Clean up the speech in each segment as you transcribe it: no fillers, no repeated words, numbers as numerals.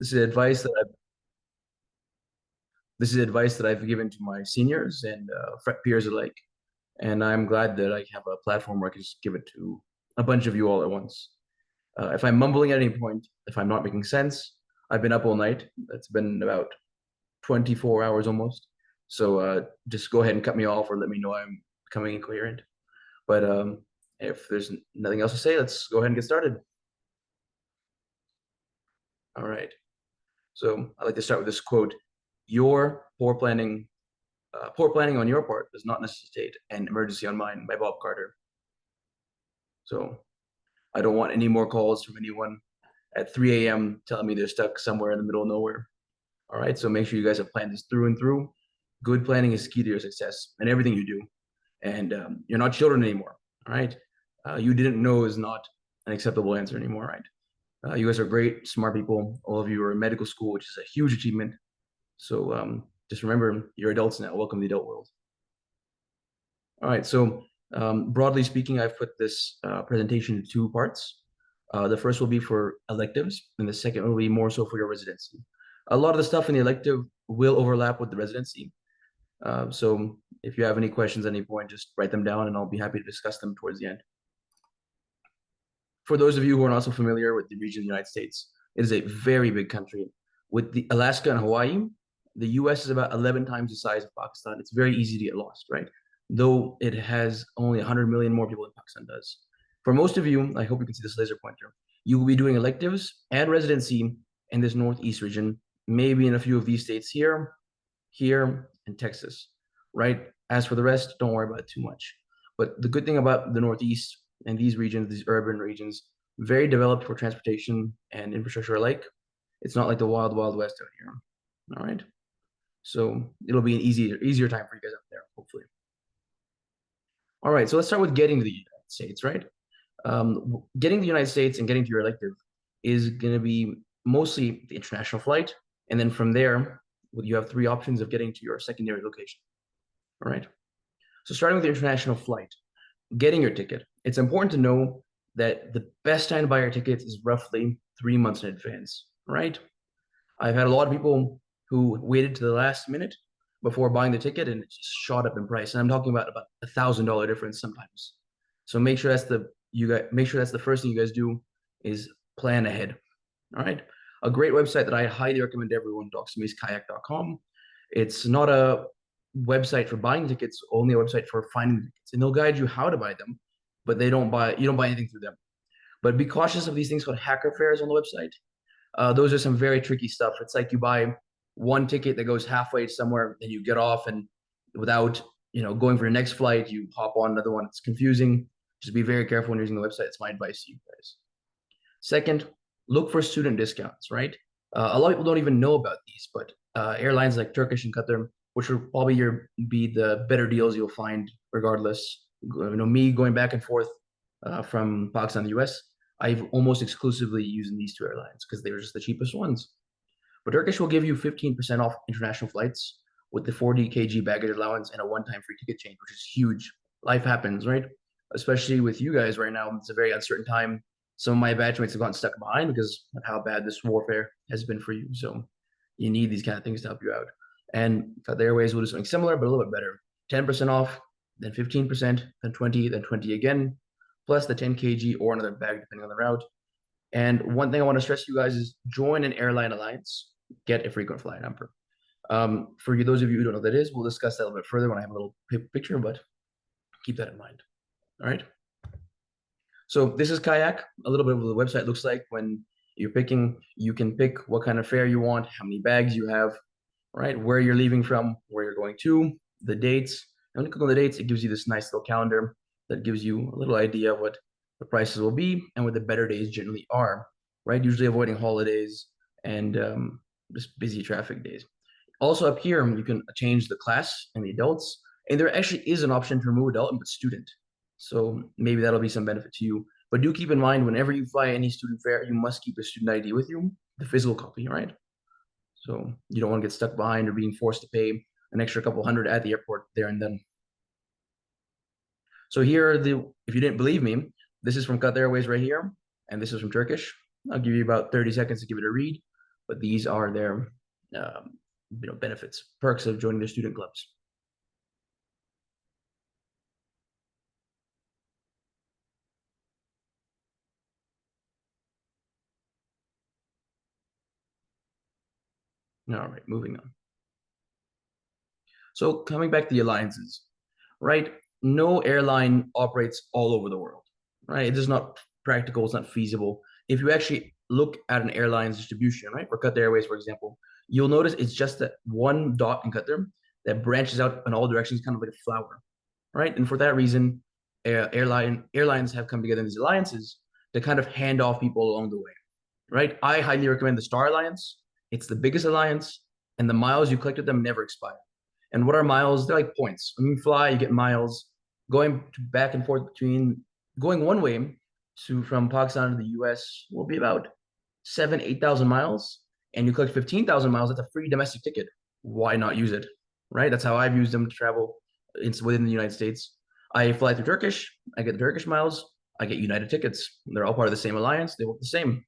This is advice that I've given to my seniors and peers alike, and I'm glad that I have a platform where I can just give it to a bunch of you all at once. If I'm mumbling at any point, if I'm not making sense, I've been up all night. It's been about 24 hours almost. So just go ahead and cut me off or let me know I'm becoming incoherent. But if there's nothing else to say, let's go ahead and get started. All right. So I'd like to start with this quote: "Your poor planning on your part does not necessitate an emergency on mine," by Bob Carter. So I don't want any more calls from anyone at 3 a.m. telling me they're stuck somewhere in the middle of nowhere. All right. So make sure you guys have planned this through and through. Good planning is key to your success in everything you do. And you're not children anymore. All right. You didn't know is not an acceptable answer anymore. Right. You guys are great, smart people. All of you are in medical school, which is a huge achievement. So just remember, you're adults now. Welcome to the adult world. All right. So broadly speaking, I've put this presentation in two parts. The first will be for electives, and the second will be more so for your residency. A lot of the stuff in the elective will overlap with the residency. So if you have any questions at any point, just write them down, and I'll be happy to discuss them towards the end. For those of you who are not so familiar with the region of the United States, it is a very big country. With the Alaska and Hawaii, the US is about 11 times the size of Pakistan. It's very easy to get lost, right? Though it has only 100 million more people than Pakistan does. For most of you, I hope you can see this laser pointer. You will be doing electives and residency in this Northeast region, maybe in a few of these states here, and Texas, right? As for the rest, don't worry about it too much. But the good thing about the Northeast and these regions, these urban regions, very developed for transportation and infrastructure alike. It's not like the wild, wild west out here. All right. So it'll be an easier time for you guys out there, hopefully. All right. So let's start with getting to the United States, right? Getting to the United States and getting to your elective is going to be mostly the international flight. And then from there, you have three options of getting to your secondary location. All right. So starting with the international flight, getting your ticket, it's important to know that the best time to buy your tickets is roughly 3 months in advance, right? I've had a lot of people who waited to the last minute before buying the ticket and it just shot up in price. And I'm talking about $1,000 difference sometimes. So make sure that's the first thing you guys do is plan ahead. All right. A great website that I highly recommend everyone talks to me is kayak.com. It's not a website for buying tickets, only a website for finding tickets. And they'll guide you how to buy them, but you don't buy anything through them. But be cautious of these things called hacker fares on the website. Those are some very tricky stuff. It's like you buy one ticket that goes halfway somewhere, then you get off, and without going for your next flight, you hop on another one. It's confusing. Just be very careful when using the website. It's my advice to you guys. Second, look for student discounts, right? A lot of people don't even know about these, but airlines like Turkish and Qatar, which will probably be the better deals you'll find regardless. Me going back and forth from Pakistan to the US, I've almost exclusively used these two airlines because they were just the cheapest ones. But Turkish will give you 15% off international flights with the 40 kg baggage allowance and a one-time free ticket change, which is huge. Life happens, right? Especially with you guys right now. It's a very uncertain time. Some of my batchmates have gotten stuck behind because of how bad this warfare has been for you. So you need these kind of things to help you out. And Qatar Airways will do something similar, but a little bit better. 10% off, then 15%, then 20, then 20 again, plus the 10 kg or another bag, depending on the route. And one thing I want to stress to you guys is join an airline alliance, get a frequent flyer number. For those of you who don't know what that is, we'll discuss that a little bit further when I have a little picture, but keep that in mind. All right. So this is Kayak, a little bit of what the website looks like when you're picking. You can pick what kind of fare you want, how many bags you have, right? Where you're leaving from, where you're going to, the dates. And when you click on the dates, it gives you this nice little calendar that gives you a little idea of what the prices will be and what the better days generally are, right? Usually avoiding holidays and just busy traffic days. Also up here, you can change the class and the adults. And there actually is an option to remove adult and put student. So maybe that'll be some benefit to you. But do keep in mind, whenever you fly any student fare, you must keep a student ID with you, the physical copy, right? So you don't want to get stuck behind or being forced to pay an extra couple hundred at the airport there and then. So here are if you didn't believe me, this is from Qatar Airways right here, and this is from Turkish. I'll give you about 30 seconds to give it a read. but these are their benefits, perks of joining their student clubs. All right, moving on. So coming back to the alliances, right? No airline operates all over the world, right? It is not practical. It's not feasible. If you actually look at an airline's distribution, right, for Qatar Airways, for example, you'll notice it's just that one dot in Qatar that branches out in all directions, kind of like a flower, right? And for that reason, airlines have come together in these alliances to kind of hand off people along the way, right? I highly recommend the Star Alliance. It's the biggest alliance, and the miles you collect with them never expire. And what are miles? They're like points. When you fly, you get miles. Going back and forth between going one way to from Pakistan to the US will be about 8,000 miles. And you collect 15,000 miles, that's a free domestic ticket. Why not use it? Right? That's how I've used them to travel within the United States. I fly through Turkish, I get the Turkish miles, I get United tickets. They're all part of the same alliance, they work the same.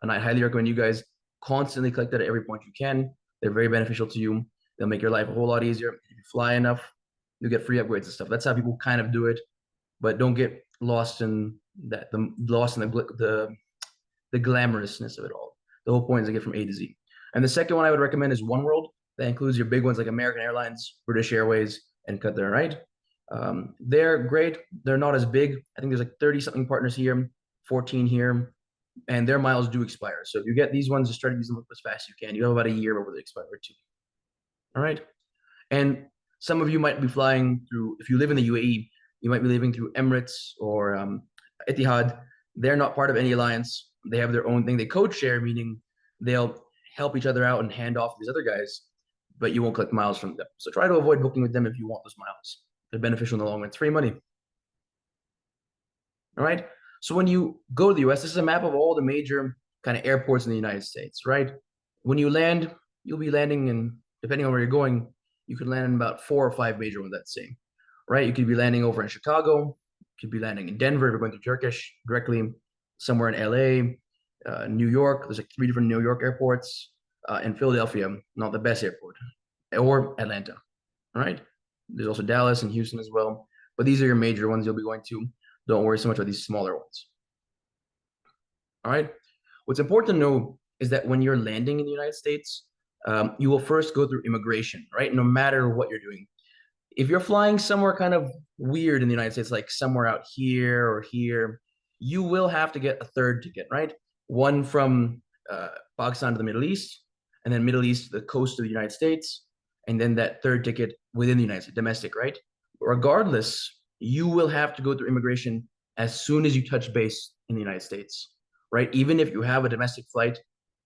And I highly recommend you guys constantly collect that at every point you can. They're very beneficial to you. They'll make your life a whole lot easier. If you fly enough, you get free upgrades and stuff. That's how people kind of do it, but don't get lost in that. The glamorousness of it all. The whole point is to get from A to Z. And the second one I would recommend is One World. That includes your big ones like American Airlines, British Airways, and Qatar. Right? They're great. They're not as big. I think there's like 30 something partners here, 14 here, and their miles do expire. So if you get these ones, just try to use them as fast as you can. You have about a year before they expire too. All right. And some of you might be flying through, if you live in the UAE, you might be living through Emirates or Etihad. They're not part of any alliance. They have their own thing. They code share, meaning they'll help each other out and hand off these other guys, but you won't collect miles from them. So try to avoid booking with them if you want those miles. They're beneficial in the long run. It's free money. All right. So when you go to the US, this is a map of all the major kind of airports in the United States, right? When you land, you'll be landing in, depending on where you're going, you could land in about 4 or 5 major ones, let's say, right? You could be landing over in Chicago, you could be landing in Denver if you're going to Turkish directly, somewhere in LA, New York. There's like 3 different New York airports, and Philadelphia, not the best airport, or Atlanta, all right? There's also Dallas and Houston as well, but these are your major ones you'll be going to. Don't worry so much about these smaller ones. All right. What's important to know is that when you're landing in the United States, you will first go through immigration, right? No matter what you're doing. If you're flying somewhere kind of weird in the United States, like somewhere out here or here, you will have to get a third ticket, right? One from Pakistan to the Middle East, and then Middle East to the coast of the United States, and then that third ticket within the United States, domestic, right? Regardless, you will have to go through immigration as soon as you touch base in the United States, right? Even if you have a domestic flight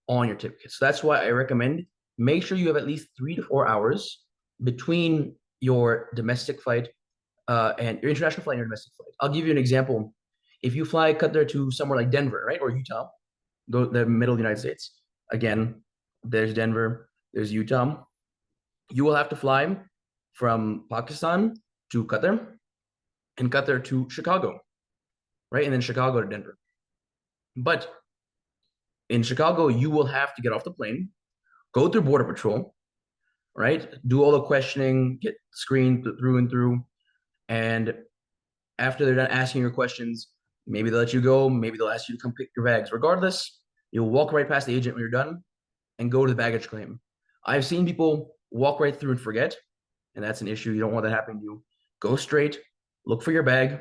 on your ticket. So that's why I recommend make sure you have at least 3 to 4 hours between your domestic flight and your international flight and your domestic flight. I'll give you an example. If you fly Qatar to somewhere like Denver, right, or Utah, the middle of the United States, again, there's Denver, there's Utah. You will have to fly from Pakistan to Qatar and Qatar to Chicago, right? And then Chicago to Denver. But in Chicago, you will have to get off the plane, go through Border Patrol, right? Do all the questioning, get screened through and through. And after they're done asking your questions, maybe they'll let you go. Maybe they'll ask you to come pick your bags. Regardless, you'll walk right past the agent when you're done and go to the baggage claim. I've seen people walk right through and forget, and that's an issue. You don't want that happening to you. Go straight, look for your bag. You're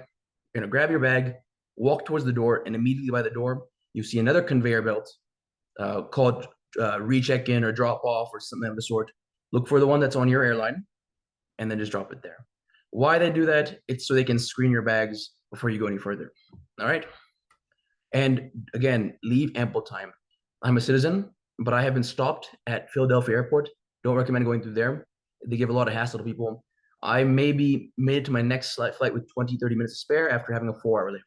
going to grab your bag, walk towards the door, and immediately by the door, you see another conveyor belt called recheck in or drop off or something of the sort. Look for the one that's on your airline and then just drop it there. Why they do that? It's so they can screen your bags before you go any further. All right. And again, leave ample time. I'm a citizen, but I have been stopped at Philadelphia Airport. Don't recommend going through there. They give a lot of hassle to people. I maybe made it to my next flight with 20, 30 minutes to spare after having a 4 hour layover,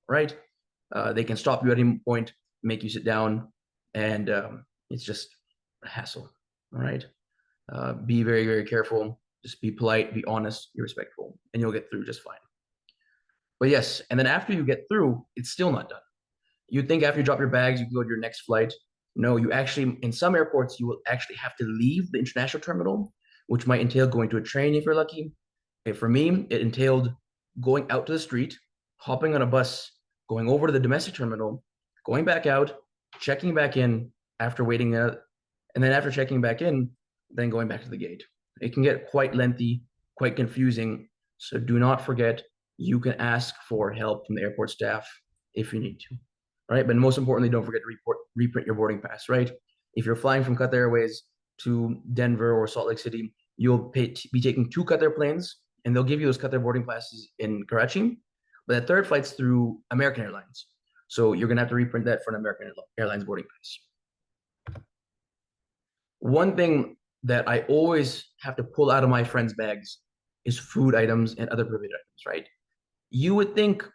right? They can stop you at any point, make you sit down, and it's just a hassle, all right? Be very, very careful. Just be polite, be honest, be respectful, and you'll get through just fine. But yes, and then after you get through, it's still not done. You'd think after you drop your bags, you can go to your next flight. No, you actually, in some airports, you will actually have to leave the international terminal, which might entail going to a train if you're lucky. And for me, it entailed going out to the street, hopping on a bus, going over to the domestic terminal, going back out, checking back in after waiting out, and then after checking back in, then going back to the gate. It can get quite lengthy, quite confusing. So do not forget, you can ask for help from the airport staff if you need to, right? But most importantly, don't forget to reprint your boarding pass, right? If you're flying from Qatar Airways to Denver or Salt Lake City, you'll be taking two Qatar planes, and they'll give you those Qatar boarding passes in Karachi. But that third flight's through American Airlines. So you're going to have to reprint that for an American Airlines boarding pass. One thing that I always have to pull out of my friends' bags is food items and other prohibited items, right? You would think,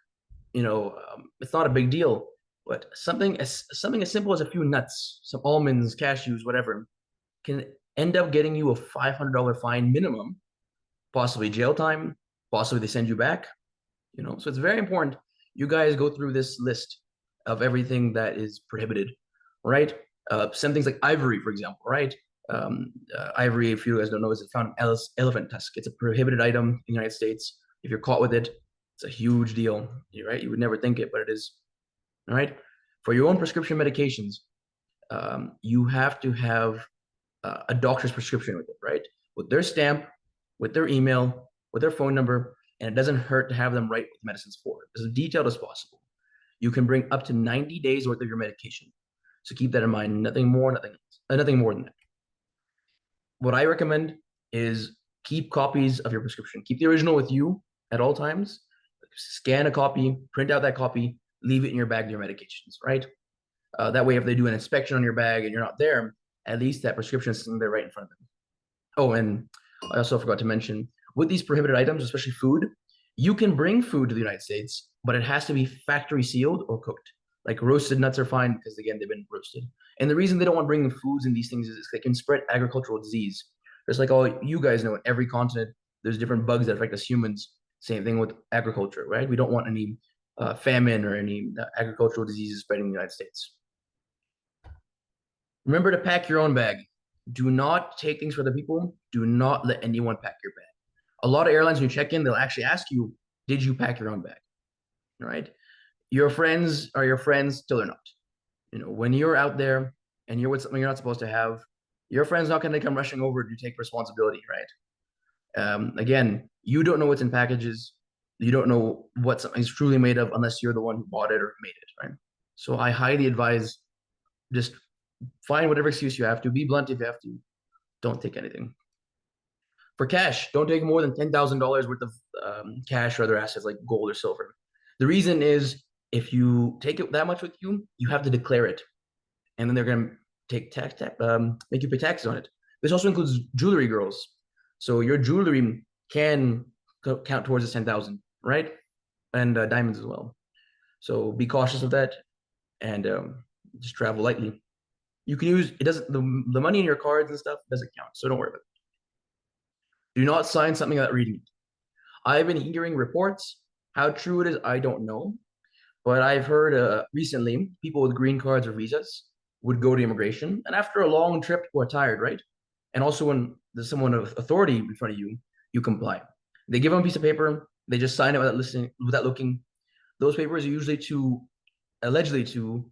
it's not a big deal, but something as simple as a few nuts, some almonds, cashews, whatever, can end up getting you a $500 fine minimum, possibly jail time, possibly they send you back. So it's very important you guys go through this list of everything that is prohibited, right? Some things like ivory, for example, right? Ivory, if you guys don't know, is found in elephant tusk. It's a prohibited item in the United States. If you're caught with it, it's a huge deal, right? You would never think it, but it is. All right. For your own prescription medications, you have to have a doctor's prescription with it, right? With their stamp, with their email, with their phone number, and it doesn't hurt to have them write what the medicine's for. As detailed as possible. You can bring up to 90 days worth of your medication. So keep that in mind. Nothing more, nothing more than that. What I recommend is keep copies of your prescription. Keep the original with you at all times. Scan a copy, print out that copy, leave it in your bag of your medications, right? That way, if they do an inspection on your bag and you're not there, at least that prescription is sitting there right in front of them. Oh, and I also forgot to mention, with these prohibited items, especially food, you can bring food to the United States, but it has to be factory sealed or cooked. Like roasted nuts are fine because, again, they've been roasted. And the reason they don't want to bring foods in these things is they can spread agricultural disease. Just like all you guys know, in every continent, there's different bugs that affect us humans. Same thing with agriculture, right? We don't want any famine or any agricultural diseases spreading in the United States. Remember to pack your own bag. Do not take things for the people. Do not let anyone pack your bag. A lot of airlines, when you check in, they'll actually ask you, did you pack your own bag? All right? Your friends are your friends till they're not. When you're out there and you're with something you're not supposed to have, your friend's not going to come rushing over to take responsibility, right? Again, you don't know what's in packages. You don't know what something's truly made of unless you're the one who bought it or made it, right? So I highly advise just find whatever excuse you have to. Be blunt if you have to. Don't take anything. For cash, don't take more than $10,000 worth of cash or other assets like gold or silver. The reason is if you take it that much with you, you have to declare it. And then they're going to make you pay taxes on it. This also includes jewelry, girls. So your jewelry can count towards this 10,000, right? And diamonds as well. So be cautious of that and just travel lightly. You can use it doesn't the money in your cards and stuff doesn't count, so don't worry about it. Do not sign something without reading it. I've been hearing reports. How true it is, I don't know. But I've heard recently people with green cards or visas would go to immigration, and after a long trip, people are tired, right? And also when there's someone of authority in front of you, you comply. They give them a piece of paper, they just sign it without looking. Those papers are usually allegedly to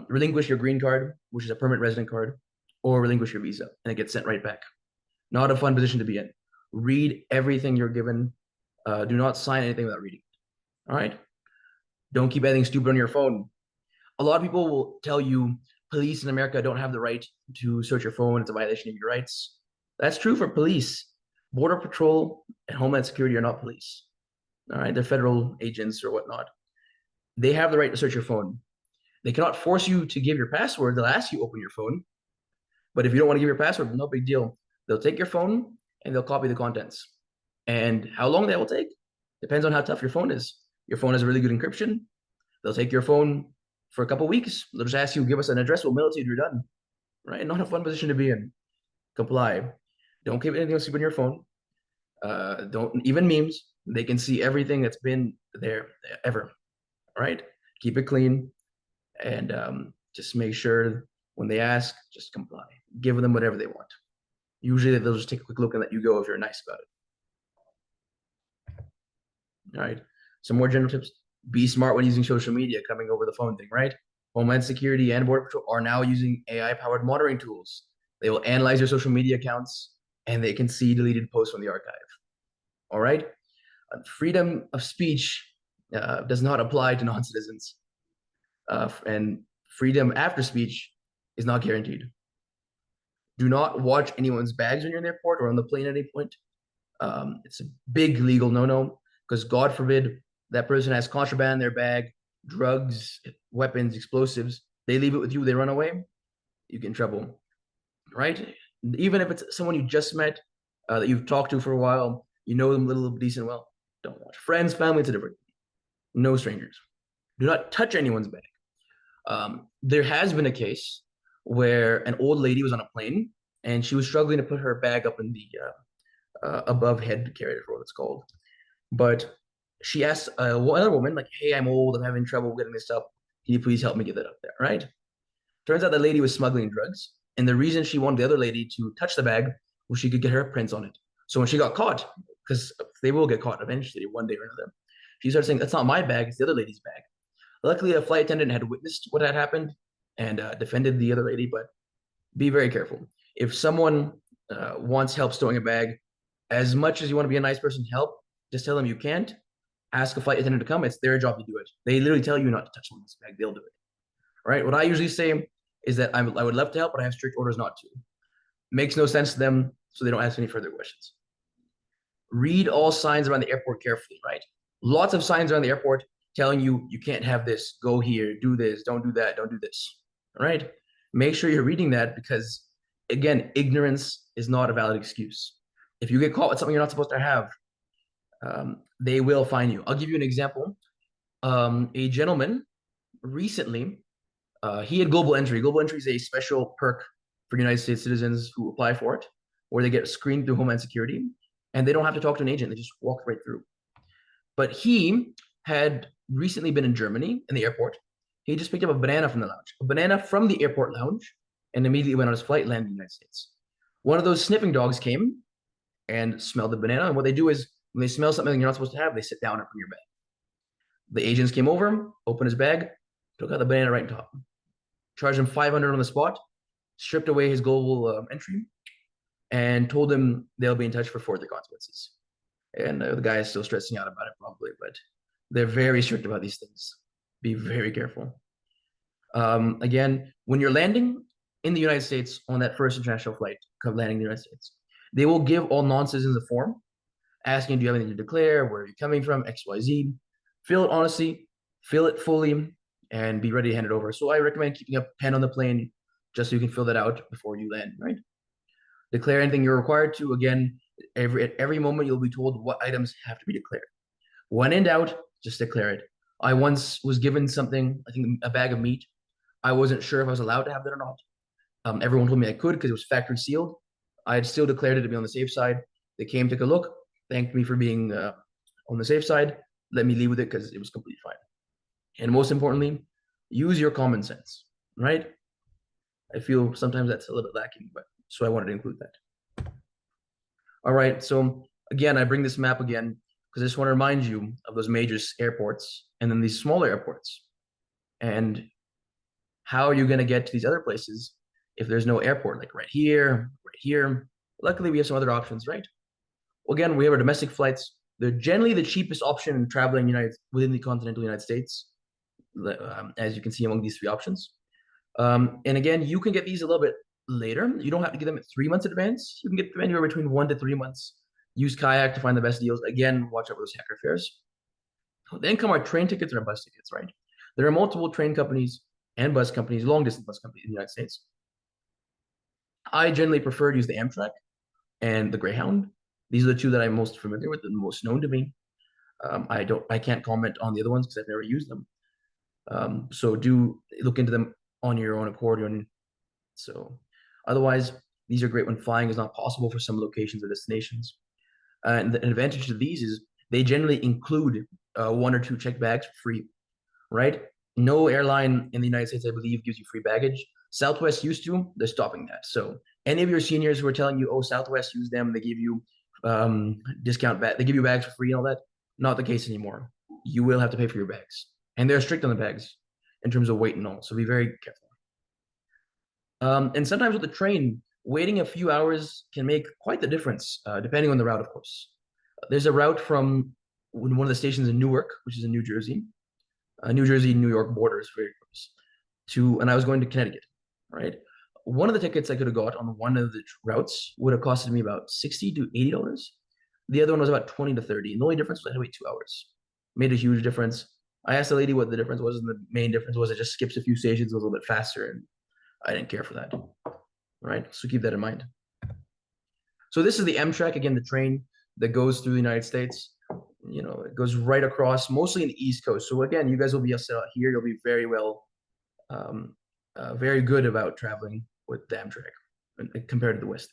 relinquish your green card, which is a permanent resident card, or relinquish your visa, and it gets sent right back. Not a fun position to be in. Read everything you're given. Do not sign anything without reading. All right? Don't keep anything stupid on your phone. A lot of people will tell you police in America don't have the right to search your phone. It's a violation of your rights. That's true for police. Border Patrol and Homeland Security are not police. All right? They're federal agents or whatnot. They have the right to search your phone. They cannot force you to give your password. They'll ask you to open your phone. But if you don't want to give your password, no big deal. They'll take your phone and they'll copy the contents. And how long that will take depends on how tough your phone is. Your phone has a really good encryption. They'll take your phone for a couple of weeks. They'll just ask you, give us an address. We'll mail it to you. You're done. Right? Not a fun position to be in. Comply. Don't keep anything else on your phone. Don't even memes. They can see everything that's been there ever. All right? Keep it clean. And just make sure When they ask, just comply. Give them whatever they want. Usually they'll just take a quick look and let you go if you're nice about it. All right. Some more general tips. Be smart when using social media, coming over the phone thing, right? Homeland Security and Border Patrol are now using AI-powered monitoring tools. They will analyze your social media accounts and they can see deleted posts from the archive. All right. Freedom of speech does not apply to non-citizens, and freedom after speech is not guaranteed. Do not watch anyone's bags when you're in the airport or on the plane at any point. It's a big legal no-no because God forbid that person has contraband in their bag, drugs, weapons, explosives. They leave it with you, they run away, you get in trouble, right? Even if it's someone you just met, that you've talked to for a while, you know them a little decent well, don't watch. Friends, family, it's a different. No strangers. Do not touch anyone's bag. There has been a case where an old lady was on a plane and she was struggling to put her bag up in the above head carrier, what it's called. But she asked another woman, like, hey, I'm old, I'm having trouble getting this up. Can you please help me get that up there, right? Turns out the lady was smuggling drugs. And the reason she wanted the other lady to touch the bag was she could get her prints on it. So when she got caught, because they will get caught eventually, one day or another, she started saying, that's not my bag, it's the other lady's bag. Luckily, a flight attendant had witnessed what had happened and defended the other lady, but be very careful. If someone wants help stowing a bag, as much as you want to be a nice person to help, just tell them you can't. Ask a flight attendant to come. It's their job to do it. They literally tell you not to touch someone's bag. They'll do it. All right. What I usually say is that I would love to help, but I have strict orders not to. Makes no sense to them, so they don't ask any further questions. Read all signs around the airport carefully, right? Lots of signs around the airport telling you you can't have this, go here, do this, don't do that, don't do this. All right. Make sure you're reading that because, again, ignorance is not a valid excuse. If you get caught with something you're not supposed to have, they will fine you. I'll give you an example. A gentleman recently, he had global entry. Global entry is a special perk for United States citizens who apply for it, where they get screened through Homeland Security, and they don't have to talk to an agent. They just walk right through. But he had recently been in Germany in the airport. He just picked up a banana from the lounge, a banana from the airport lounge, and immediately went on his flight, landed in the United States. One of those sniffing dogs came and smelled the banana. And what they do is when they smell something you're not supposed to have, they sit down and from your bag. The agents came over, opened his bag, took out the banana right on top, charged him $500 on the spot, stripped away his global entry, and told him they'll be in touch for further consequences. And the guy is still stressing out about it probably, but they're very strict about these things. Be very careful. Again, when you're landing in the United States on that first international flight, landing in the United States, they will give all non-citizens a form asking, do you have anything to declare? Where are you coming from? X, Y, Z. Fill it honestly, fill it fully, and be ready to hand it over. So I recommend keeping a pen on the plane just so you can fill that out before you land, right? Declare anything you're required to. Again, at every moment, you'll be told what items have to be declared. When in doubt, just declare it. I once was given something, I think a bag of meat. I wasn't sure if I was allowed to have that or not. Everyone told me I could because it was factory sealed. I had still declared it to be on the safe side. They came, took a look, thanked me for being on the safe side, let me leave with it because it was completely fine. And most importantly, use your common sense, right? I feel sometimes that's a little bit lacking, but so I wanted to include that. All right, so again, I bring this map again because I just want to remind you of those major airports and then these smaller airports. And how are you going to get to these other places if there's no airport, like right here, right here? Luckily, we have some other options, right? Well, again, we have our domestic flights. They're generally the cheapest option in traveling within the continental United States, as you can see among these three options. And again, you can get these a little bit later. You don't have to get them at 3 months in advance. You can get them anywhere between 1 to 3 months. Use Kayak to find the best deals. Again, watch out for those hacker fares. Then come our train tickets and our bus tickets, right? There are multiple train companies and bus companies, long-distance bus companies in the United States. I generally prefer to use the Amtrak and the Greyhound. These are the two that I'm most familiar with and most known to me. I can't comment on the other ones because I've never used them. So do look into them on your own accord. So otherwise, these are great when flying is not possible for some locations or destinations. And the advantage of these is they generally include 1 or 2 checked bags for free, right? No airline in the United States, I believe, gives you free baggage. Southwest used to, they're stopping that. So any of your seniors who are telling you, oh, Southwest use them, they give you discount bag, they give you bags for free and all that, not the case anymore. You will have to pay for your bags. And they're strict on the bags in terms of weight and all. So be very careful. And sometimes with the train, waiting a few hours can make quite the difference, depending on the route, of course. There's a route from one of the stations in Newark, which is in New Jersey. New Jersey, New York border is very close to, and I was going to Connecticut, right? One of the tickets I could have got on one of the routes would have costed me about $60 to $80. The other one was about 20 to 30. And the only difference was I had to wait 2 hours. Made a huge difference. I asked the lady what the difference was, and the main difference was it just skips a few stations, it was a little bit faster, and I didn't care for that. Right? So keep that in mind. So this is the Amtrak, again, the train that goes through the United States. You know, it goes right across, mostly in the East Coast. So again, you guys will be set out here. You'll be very well, very good about traveling with the Amtrak compared to the West.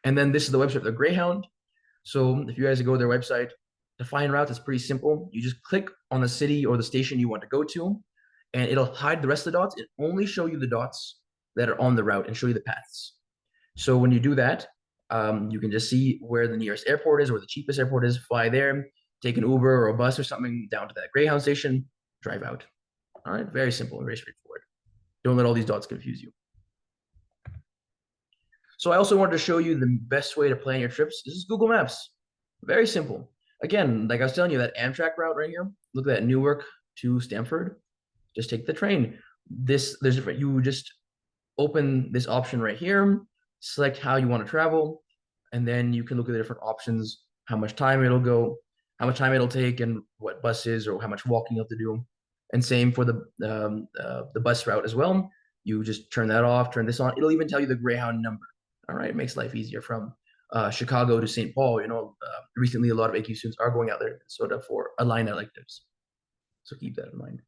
And then this is the website of the Greyhound. So if you guys go to their website, to find routes, it's pretty simple. You just click on the city or the station you want to go to, and it'll hide the rest of the dots. It only show you the dots that are on the route and show you the paths. So when you do that, you can just see where the nearest airport is or the cheapest airport is, fly there, take an Uber or a bus or something down to that Greyhound station, drive out. All right, very simple and very straightforward. Don't let all these dots confuse you. So I also wanted to show you the best way to plan your trips. This is Google Maps. Very simple. Again, like I was telling you, that Amtrak route right here, look at that, Newark to Stamford. Just take the train. There's different, you just open this option right here, select how you want to travel, and then you can look at the different options, how much time it'll go, how much time it'll take, and what buses or how much walking you have to do. And same for the bus route as well. You just turn that off, turn this on. It'll even tell you the Greyhound number. All right, it makes life easier from Chicago to St. Paul. You know, recently a lot of AQ students are going out there sort of for aligned electives. So keep that in mind.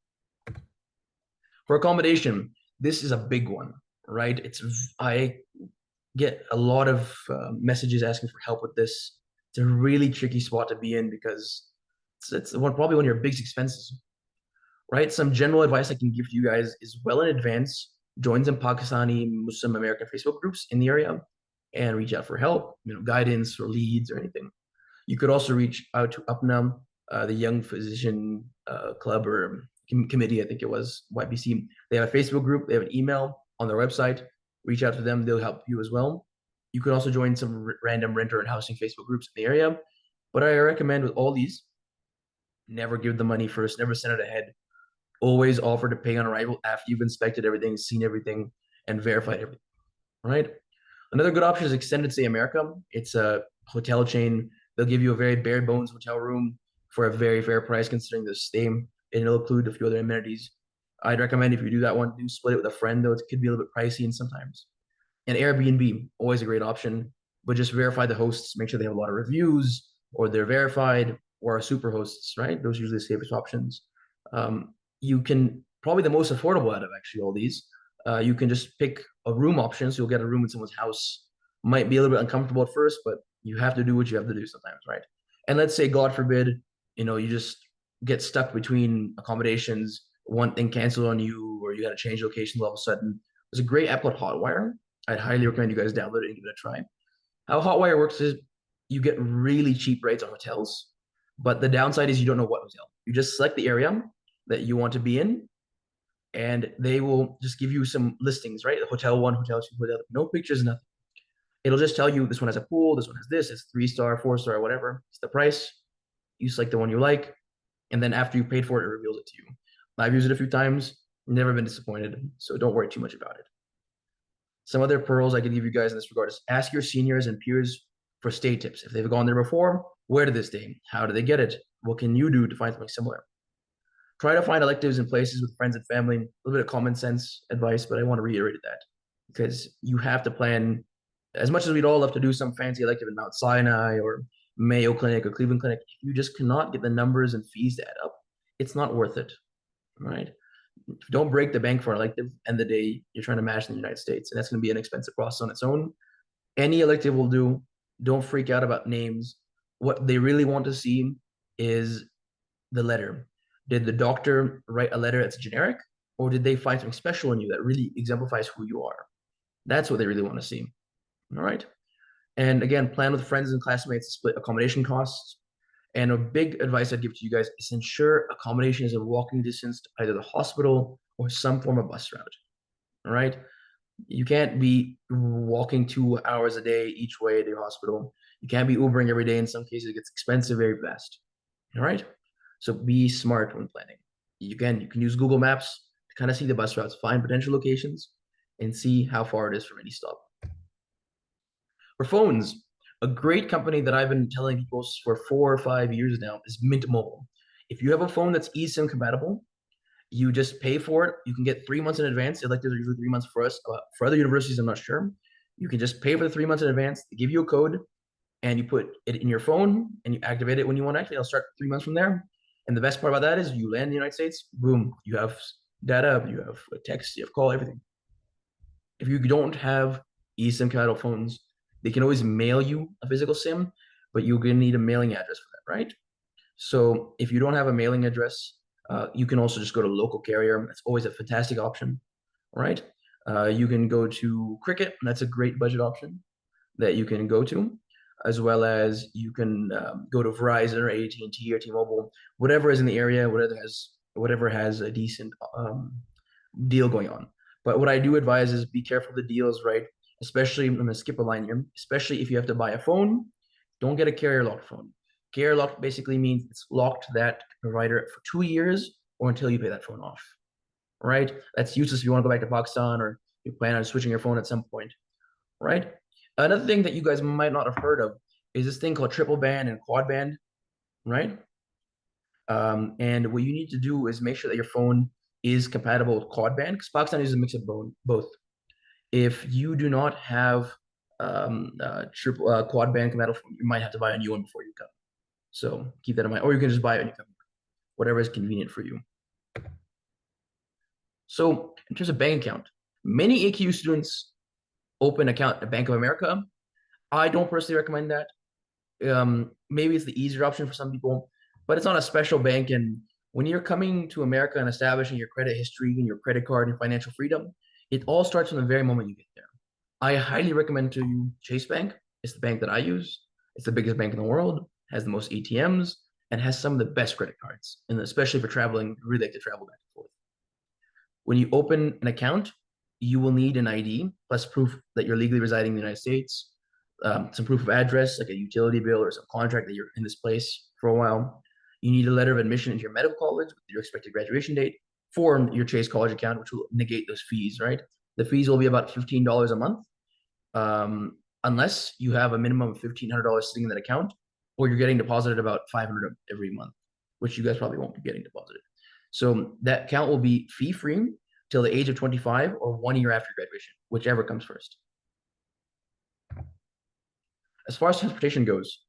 For accommodation, this is a big one, right? I get a lot of messages asking for help with this. It's a really tricky spot to be in because it's probably one of your biggest expenses, right? Some general advice I can give to you guys is well in advance, join some Pakistani Muslim American Facebook groups in the area and reach out for help, you know, guidance or leads or anything. You could also reach out to UPNA, the Young Physician Club or committee, I think it was, YPC. They have a Facebook group, they have an email on their website. Reach out to them, they'll help you as well. You could also join some random renter and housing Facebook groups in the area. But I recommend with all these, never give the money first, never send it ahead. Always offer to pay on arrival after you've inspected everything, seen everything, and verified everything, right? Another good option is Extended Stay America. It's a hotel chain. They'll give you a very bare bones hotel room for a very fair price considering the stay, and it'll include a few other amenities. I'd recommend if you do that one, do split it with a friend, though it could be a little bit pricey and sometimes. And Airbnb, always a great option, but just verify the hosts, make sure they have a lot of reviews or they're verified or are super hosts, right? Those are usually the safest options. You can, probably the most affordable out of actually all these, you can just pick a room option. So you'll get a room in someone's house. Might be a little bit uncomfortable at first, but you have to do what you have to do sometimes, right? And let's say, God forbid, you know, you just get stuck between accommodations, one thing canceled on you, or you got to change location all of a sudden. There's a great app called Hotwire. I'd highly recommend you guys download it and give it a try. How Hotwire works is you get really cheap rates on hotels, but the downside is you don't know what hotel. You just select the area that you want to be in, and they will just give you some listings, right? Hotel 1, Hotel 2, Hotel, no pictures, nothing. It'll just tell you this one has a pool, this one has this, it's 3-star, 4-star, whatever. It's the price. You select the one you like, and then after you paid for it, it reveals it to you. I've used it a few times, never been disappointed, so don't worry too much about it. Some other pearls I could give you guys in this regard is ask your seniors and peers for stay tips. If they've gone there before, where did they stay? How did they get it? What can you do to find something similar? Try to find electives in places with friends and family. A little bit of common sense advice, but I want to reiterate that because you have to plan. As much as we'd all love to do some fancy elective in Mount Sinai or Mayo Clinic or Cleveland Clinic, if you just cannot get the numbers and fees to add up, it's not worth it, right? Don't break the bank for an elective and the day you're trying to match in the United States, and that's going to be an expensive process on its own. Any elective will do. Don't freak out about names. What they really want to see is the letter. Did the doctor write a letter that's generic, or did they find something special in you that really exemplifies who you are? That's what they really want to see. All right. And again, plan with friends and classmates to split accommodation costs. And a big advice I'd give to you guys is ensure accommodation is in walking distance to either the hospital or some form of bus route. All right. You can't be walking 2 hours a day each way to your hospital. You can't be Ubering every day. In some cases, it gets expensive very fast. All right. So be smart when planning. You can use Google Maps to kind of see the bus routes, find potential locations, and see how far it is from any stop. For phones, a great company that I've been telling people for 4 or 5 years now is Mint Mobile. If you have a phone that's eSIM compatible, you just pay for it. You can get 3 months in advance. Electives are usually 3 months for us. For other universities, I'm not sure. You can just pay for the 3 months in advance. They give you a code, and you put it in your phone, and you activate it when you want to activate. It'll start 3 months from there. And the best part about that is you land in the United States, boom, you have data, you have text, you have call, everything. If you don't have eSIM compatible phones, they can always mail you a physical SIM, but you're going to need a mailing address for that, right? So if you don't have a mailing address, you can also just go to local carrier. That's always a fantastic option, right? You can go to Cricket, and that's a great budget option that you can go to, as well as you can go to Verizon or AT&T or T-Mobile, whatever is in the area, whatever has a decent deal going on. But what I do advise is be careful of the deals, right? Especially, I'm going to skip a line here, especially if you have to buy a phone, don't get a carrier locked phone. Carrier locked basically means it's locked to that provider for 2 years or until you pay that phone off, right? That's useless if you want to go back to Pakistan or you plan on switching your phone at some point, right? Another thing that you guys might not have heard of is this thing called triple band and quad band, right? And what you need to do is make sure that your phone is compatible with quad band, because Pakistan uses a mix of both. If you do not have triple quad band compatible phone, you might have to buy a new one before you come. So keep that in mind, or you can just buy it when you come, whatever is convenient for you. So in terms of bank account, many AQ students open account at Bank of America. I don't personally recommend that. Maybe it's the easier option for some people, but it's not a special bank. And when you're coming to America and establishing your credit history and your credit card and financial freedom, it all starts from the very moment you get there. I highly recommend to you Chase Bank. It's the bank that I use. It's the biggest bank in the world, has the most ATMs, and has some of the best credit cards, and especially for traveling, really like to travel back and forth. When you open an account, you will need an ID plus proof that you're legally residing in the United States, some proof of address, like a utility bill or some contract that you're in this place for a while. You need a letter of admission into your medical college with your expected graduation date for your Chase College account, which will negate those fees, right? The fees will be about $15 a month, unless you have a minimum of $1,500 sitting in that account, or you're getting deposited about $500 every month, which you guys probably won't be getting deposited. So that account will be fee-free till the age of 25 or 1 year after graduation, whichever comes first. As far as transportation goes,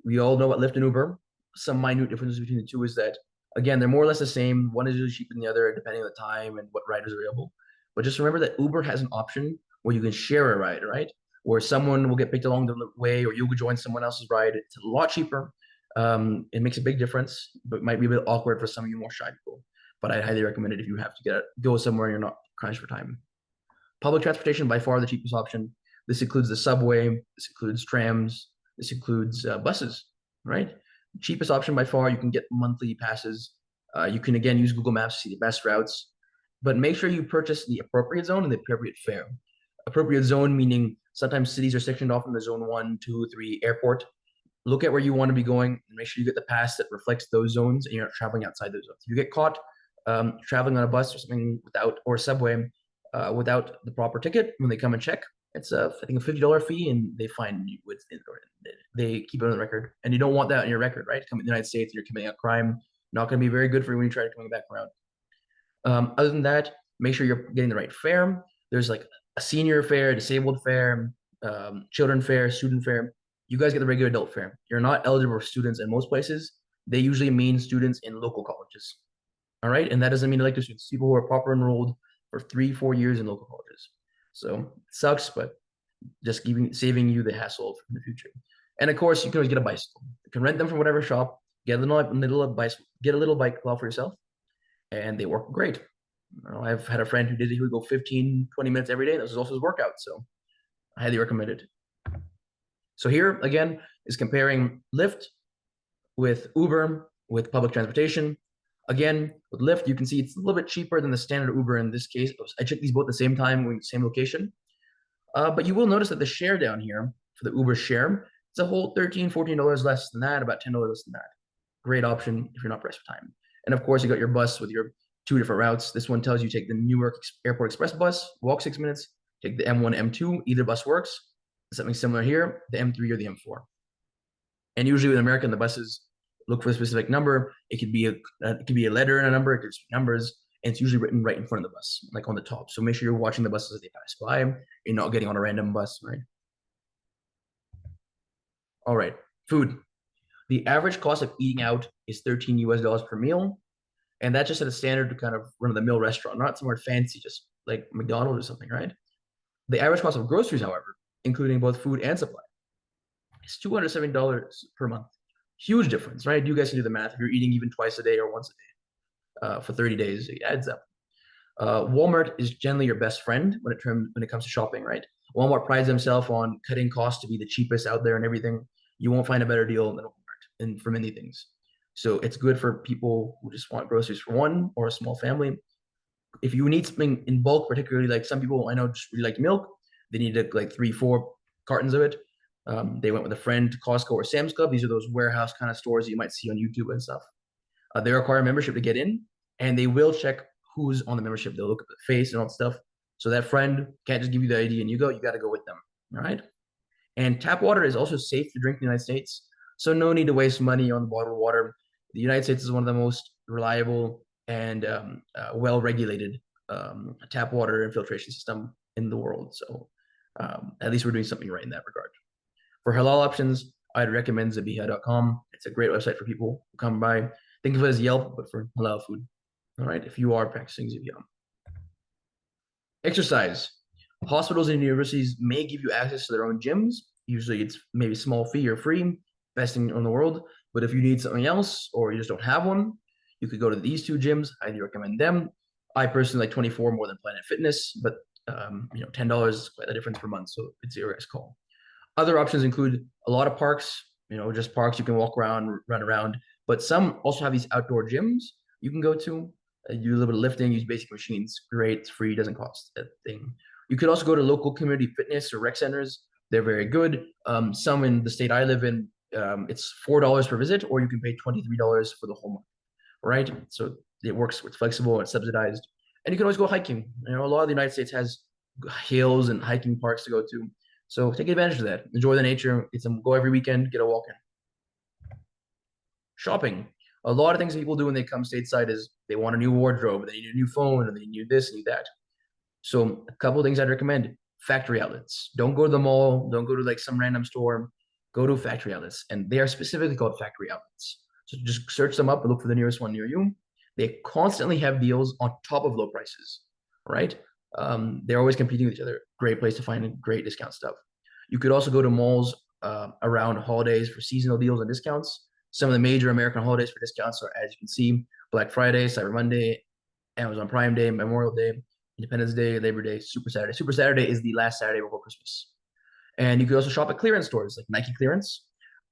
we all know about Lyft and Uber. Some minute differences between the two is that, again, they're more or less the same. One is usually cheaper than the other, depending on the time and what ride is available. But just remember that Uber has an option where you can share a ride, right? Where someone will get picked along the way, or you will join someone else's ride. It's a lot cheaper. It makes a big difference, but might be a bit awkward for some of you more shy people. But I highly recommend it if you have to go somewhere and you're not crunched for time. Public transportation, by far the cheapest option. This includes the subway, this includes trams, this includes buses, right? Cheapest option by far. You can get monthly passes. You can, again, use Google Maps to see the best routes, but make sure you purchase the appropriate zone and the appropriate fare. Appropriate zone meaning sometimes cities are sectioned off in the zone 1, 2, 3 airport. Look at where you want to be going and make sure you get the pass that reflects those zones and you're not traveling outside those zones. If you get caught traveling on a bus or something or subway without the proper ticket, when they come and check, it's I think a $50 fee, and they fine you with it, or they keep it on the record, and you don't want that on your record, right? Coming to the United States, you're committing a crime, not going to be very good for you when you try to come back around. Other than that, make sure you're getting the right fare. There's like a senior fare, disabled fare, children fare, student fare. You guys get the regular adult fare. You're not eligible for students in most places. They usually mean students in local colleges. All right, and that doesn't mean elective students, people who are proper enrolled for 3-4 years in local colleges. So it sucks, but just saving you the hassle in the future. And of course, you can always get a bicycle. You can rent them from whatever shop, get a little bike club for yourself, and they work great. I've had a friend who did it. He would go 15, 20 minutes every day. This was also his workout. So I highly recommend it. So here again is comparing Lyft with Uber with public transportation. Again, with Lyft, you can see it's a little bit cheaper than the standard Uber in this case. I checked these both at the same time, going to the same location. But you will notice that the share down here for the Uber share, it's a whole $13, $14 less than that, about $10 less than that. Great option if you're not pressed for time. And of course, you got your bus with your two different routes. This one tells you take the Newark Airport Express bus, walk 6 minutes, take the M1, M2, either bus works. Something similar here, the M3 or the M4. And usually with American, the buses look for a specific number. It could be a letter and a number. It could just be numbers, and it's usually written right in front of the bus, like on the top. So make sure you're watching the buses as they pass by. You're not getting on a random bus, right? All right, food. The average cost of eating out is $13 per meal, and that's just at a standard kind of run-of-the-mill restaurant, not somewhere fancy, just like McDonald's or something, right? The average cost of groceries, however, including both food and supply, is $270 per month. Huge difference, right? You guys can do the math. If you're eating even twice a day or once a day for 30 days, it adds up. Walmart is generally your best friend when it comes to shopping, right? Walmart prides himself on cutting costs to be the cheapest out there and everything. You won't find a better deal than Walmart and for many things. So it's good for people who just want groceries for one or a small family. If you need something in bulk, particularly like some people I know just really like milk, they need like 3, 4 cartons of it. They went with a friend to Costco or Sam's Club. These are those warehouse kind of stores you might see on YouTube and stuff. They require membership to get in, and they will check who's on the membership. They'll look at the face and all that stuff. So that friend can't just give you the ID and you go. You got to go with them. All right. And tap water is also safe to drink in the United States. So no need to waste money on bottled water. The United States is one of the most reliable and well-regulated tap water and filtration system in the world. So at least we're doing something right in that regard. For halal options, I'd recommend zabiha.com. It's a great website for people who come by. Think of it as Yelp, but for halal food. All right, if you are practicing zabiha. Exercise. Hospitals and universities may give you access to their own gyms. Usually it's maybe small fee or free, best thing in the world. But if you need something else or you just don't have one, you could go to these two gyms. I highly recommend them. I personally like 24 more than Planet Fitness, but $10 is quite a difference per month, so it's your guys' call. Other options include a lot of parks, just parks you can walk around, run around, but some also have these outdoor gyms you can go to, do a little bit of lifting, use basic machines. Great, it's free, doesn't cost a thing. You could also go to local community fitness or rec centers. They're very good. Some in the state I live in, it's $4 per visit, or you can pay $23 for the whole month, right? So it works, it's flexible, it's subsidized. And you can always go hiking. A lot of the United States has hills and hiking parks to go to. So take advantage of that. Enjoy the nature. Go every weekend, get a walk in. Shopping. A lot of things people do when they come stateside is they want a new wardrobe, they need a new phone, and they need this, need that. So a couple of things I'd recommend. Factory outlets. Don't go to the mall. Don't go to like some random store. Go to factory outlets. And they are specifically called factory outlets. So just search them up and look for the nearest one near you. They constantly have deals on top of low prices, right? They're always competing with each other. Great place to find great discount stuff. You could also go to malls around holidays for seasonal deals and discounts. Some of the major American holidays for discounts are, as you can see, Black Friday, Cyber Monday, Amazon Prime Day, Memorial Day, Independence Day, Labor Day, Super Saturday. Super Saturday is the last Saturday before Christmas. And you could also shop at clearance stores like Nike Clearance.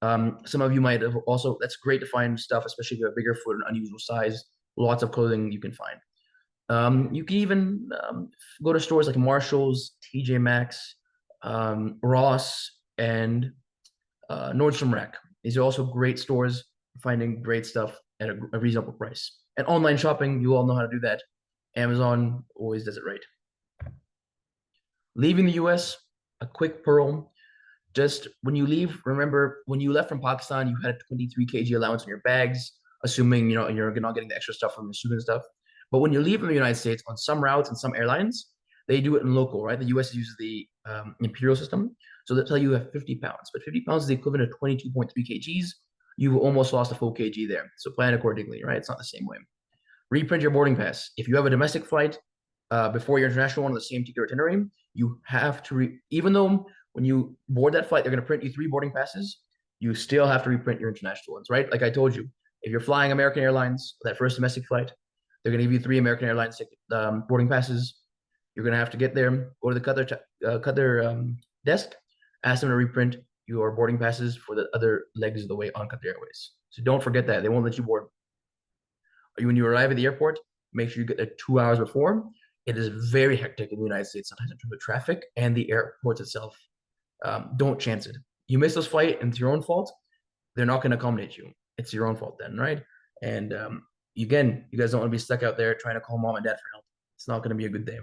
Some of you might have also, that's great to find stuff, especially if you have a bigger foot and unusual size. Lots of clothing you can find. You can even go to stores like Marshall's, TJ Maxx, Ross, and Nordstrom Rack. These are also great stores for finding great stuff at a reasonable price. And online shopping, you all know how to do that. Amazon always does it right. Leaving the US, a quick pearl. Just when you leave, remember when you left from Pakistan, you had a 23 kg allowance in your bags, assuming you're not getting the extra stuff from your student stuff. But when you leave from the United States on some routes and some airlines, they do it in local, right? The US uses the imperial system. So they'll tell you have 50 pounds, but 50 pounds is the equivalent of 22.3 kgs. You've almost lost a full kg there. So plan accordingly, right? It's not the same way. Reprint your boarding pass. If you have a domestic flight before your international one on the same ticket itinerary, you have to, even though when you board that flight, they're going to print you 3 boarding passes, you still have to reprint your international ones, right? Like I told you, if you're flying American Airlines, that first domestic flight, They're going to give you 3 American Airlines boarding passes. You're going to have to get there, go to the Qatar desk, ask them to reprint your boarding passes for the other legs of the way on Qatar Airways. So don't forget that. They won't let you board. When you arrive at the airport, make sure you get there 2 hours before. It is very hectic in the United States sometimes in terms of traffic and the airport itself. Don't chance it. You miss this flight and it's your own fault. They're not going to accommodate you. It's your own fault then, right? And again, you guys don't want to be stuck out there trying to call mom and dad for help. It's not going to be a good day.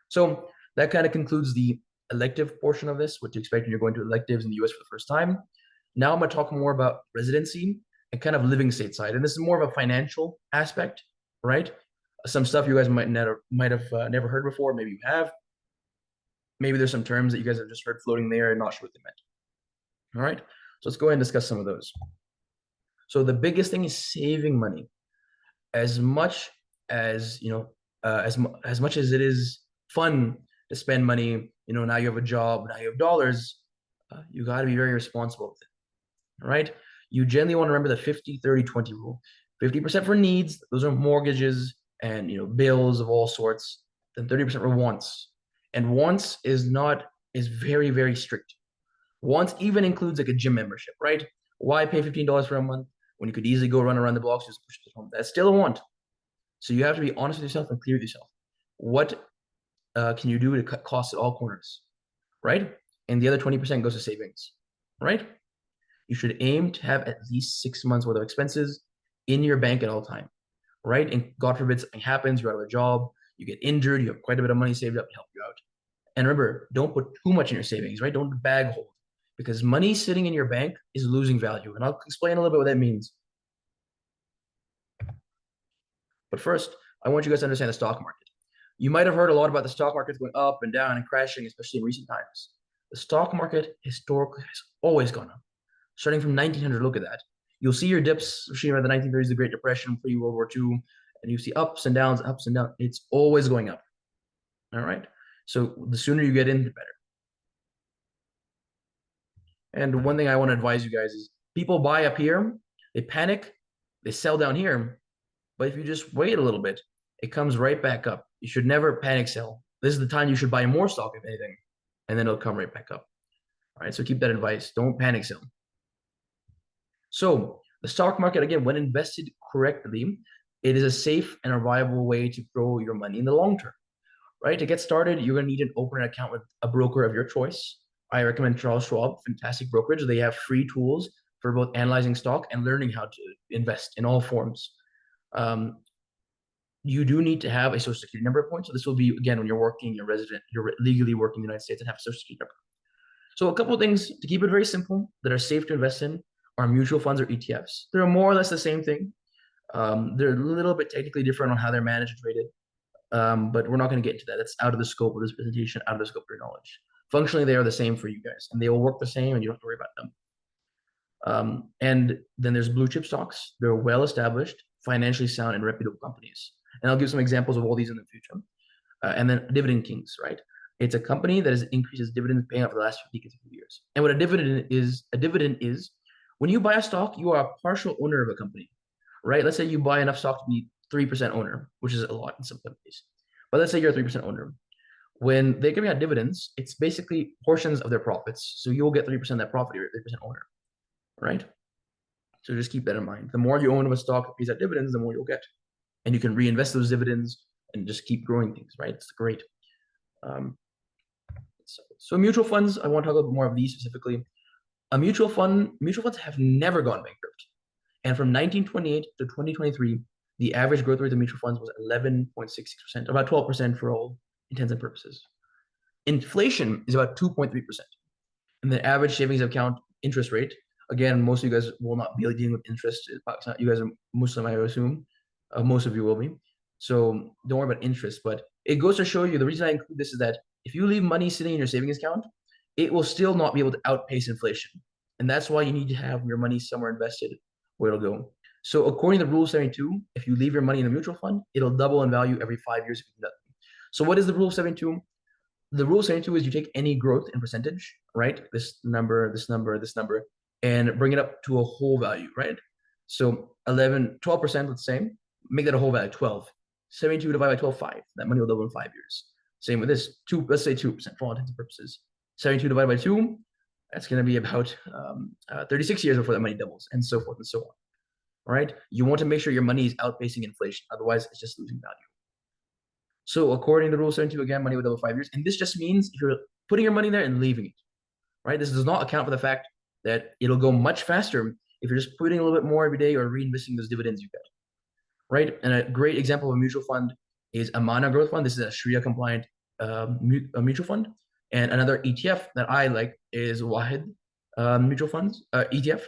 So that kind of concludes the elective portion of this, what to expect when you're going to electives in the US for the first time. Now I'm going to talk more about residency and kind of living stateside. And this is more of a financial aspect, right? Some stuff you guys might have never heard before. Maybe you have. Maybe there's some terms that you guys have just heard floating there and not sure what they meant. All right. So let's go ahead and discuss some of those. So the biggest thing is saving money. As much as, as much as it is fun to spend money, now you have a job, now you have dollars, you got to be very responsible with it. All right. You generally want to remember the 50-30-20 rule. 50% for needs, those are mortgages and bills of all sorts. Then 30% for wants. And wants is very, very strict. Wants even includes like a gym membership, right? Why pay $15 for a month when you could easily go run around the blocks, just push it home? That's still a want. So you have to be honest with yourself and clear with yourself. What can you do to cut costs at all corners, right? And the other 20% goes to savings, right? You should aim to have at least 6 months worth of expenses in your bank at all time, right? And God forbid something happens, you're out of a job, you get injured, you have quite a bit of money saved up to help you out. And remember, don't put too much in your savings, right? Don't bag hold, because money sitting in your bank is losing value. And I'll explain a little bit what that means. But first, I want you guys to understand the stock market. You might have heard a lot about the stock market going up and down and crashing, especially in recent times. The stock market historically has always gone up. Starting from 1900, look at that. You'll see your dips, especially around the 1930s, the Great Depression, pre-World War II, and you see ups and downs, ups and downs. It's always going up. All right. So the sooner you get in, the better. And one thing I want to advise you guys is people buy up here, they panic, they sell down here. But if you just wait a little bit, it comes right back up. You should never panic sell. This is the time you should buy more stock, if anything, and then it'll come right back up. All right. So keep that advice. Don't panic sell. So the stock market, again, when invested correctly, it is a safe and a viable way to grow your money in the long term, right? To get started, you're going to need an open account with a broker of your choice. I recommend Charles Schwab, fantastic brokerage. They have free tools for both analyzing stock and learning how to invest in all forms. You do need to have a social security number point. So this will be, again, when you're working, you're resident, you're legally working in the United States and have a social security number. So a couple of things to keep it very simple that are safe to invest in are mutual funds or ETFs. They're more or less the same thing. They're a little bit technically different on how they're managed and traded, but we're not going to get into that. That's out of the scope of this presentation, out of the scope of your knowledge. Functionally, they are the same for you guys, and they will work the same, and you don't have to worry about them. And then there's blue chip stocks. They're well-established, financially sound, and reputable companies. And I'll give some examples of all these in the future. And then Dividend Kings, right? It's a company that has increased its dividends paying out for the last 50 consecutive years. And what a dividend is when you buy a stock, you are a partial owner of a company, right? Let's say you buy enough stock to be 3% owner, which is a lot in some companies. But let's say you're a 3% owner. When they're giving out dividends, it's basically portions of their profits. So you'll get 3% of that profit, you're a 3% owner, right? So just keep that in mind. The more you own of a stock that pays out dividends, the more you'll get. And you can reinvest those dividends and just keep growing things, right? It's great. So mutual funds, I want to talk a little bit more of these specifically. Mutual funds have never gone bankrupt. And from 1928 to 2023, the average growth rate of mutual funds was 11.66%, about 12% for all intents and purposes. Inflation is about 2.3%. And the average savings account interest rate, again, most of you guys will not be dealing with interest. You guys are Muslim, I assume. Most of you will be. So don't worry about interest. But it goes to show you, the reason I include this is that if you leave money sitting in your savings account, it will still not be able to outpace inflation. And that's why you need to have your money somewhere invested where it'll go. So according to the Rule of 72, if you leave your money in a mutual fund, it'll double in value every 5 years if you do nothing. So what is the Rule of 72? The Rule of 72 is you take any growth in percentage, right? This number, this number, this number, and bring it up to a whole value, right? So 12%, let's say, make that a whole value, 12. 72 divided by 12, 5. That money will double in 5 years. Same with this, let's say 2% for all intents and purposes. 72 divided by 2, that's going to be about 36 years before that money doubles, and so forth and so on. All right? You want to make sure your money is outpacing inflation. Otherwise, it's just losing value. So according to Rule 72, again, money will double 5 years. And this just means if you're putting your money there and leaving it, right? This does not account for the fact that it'll go much faster if you're just putting a little bit more every day or reinvesting those dividends you get, right? And a great example of a mutual fund is Amana Growth Fund. This is a Sharia compliant mutual fund. And another ETF that I like is Wahid mutual funds ETF.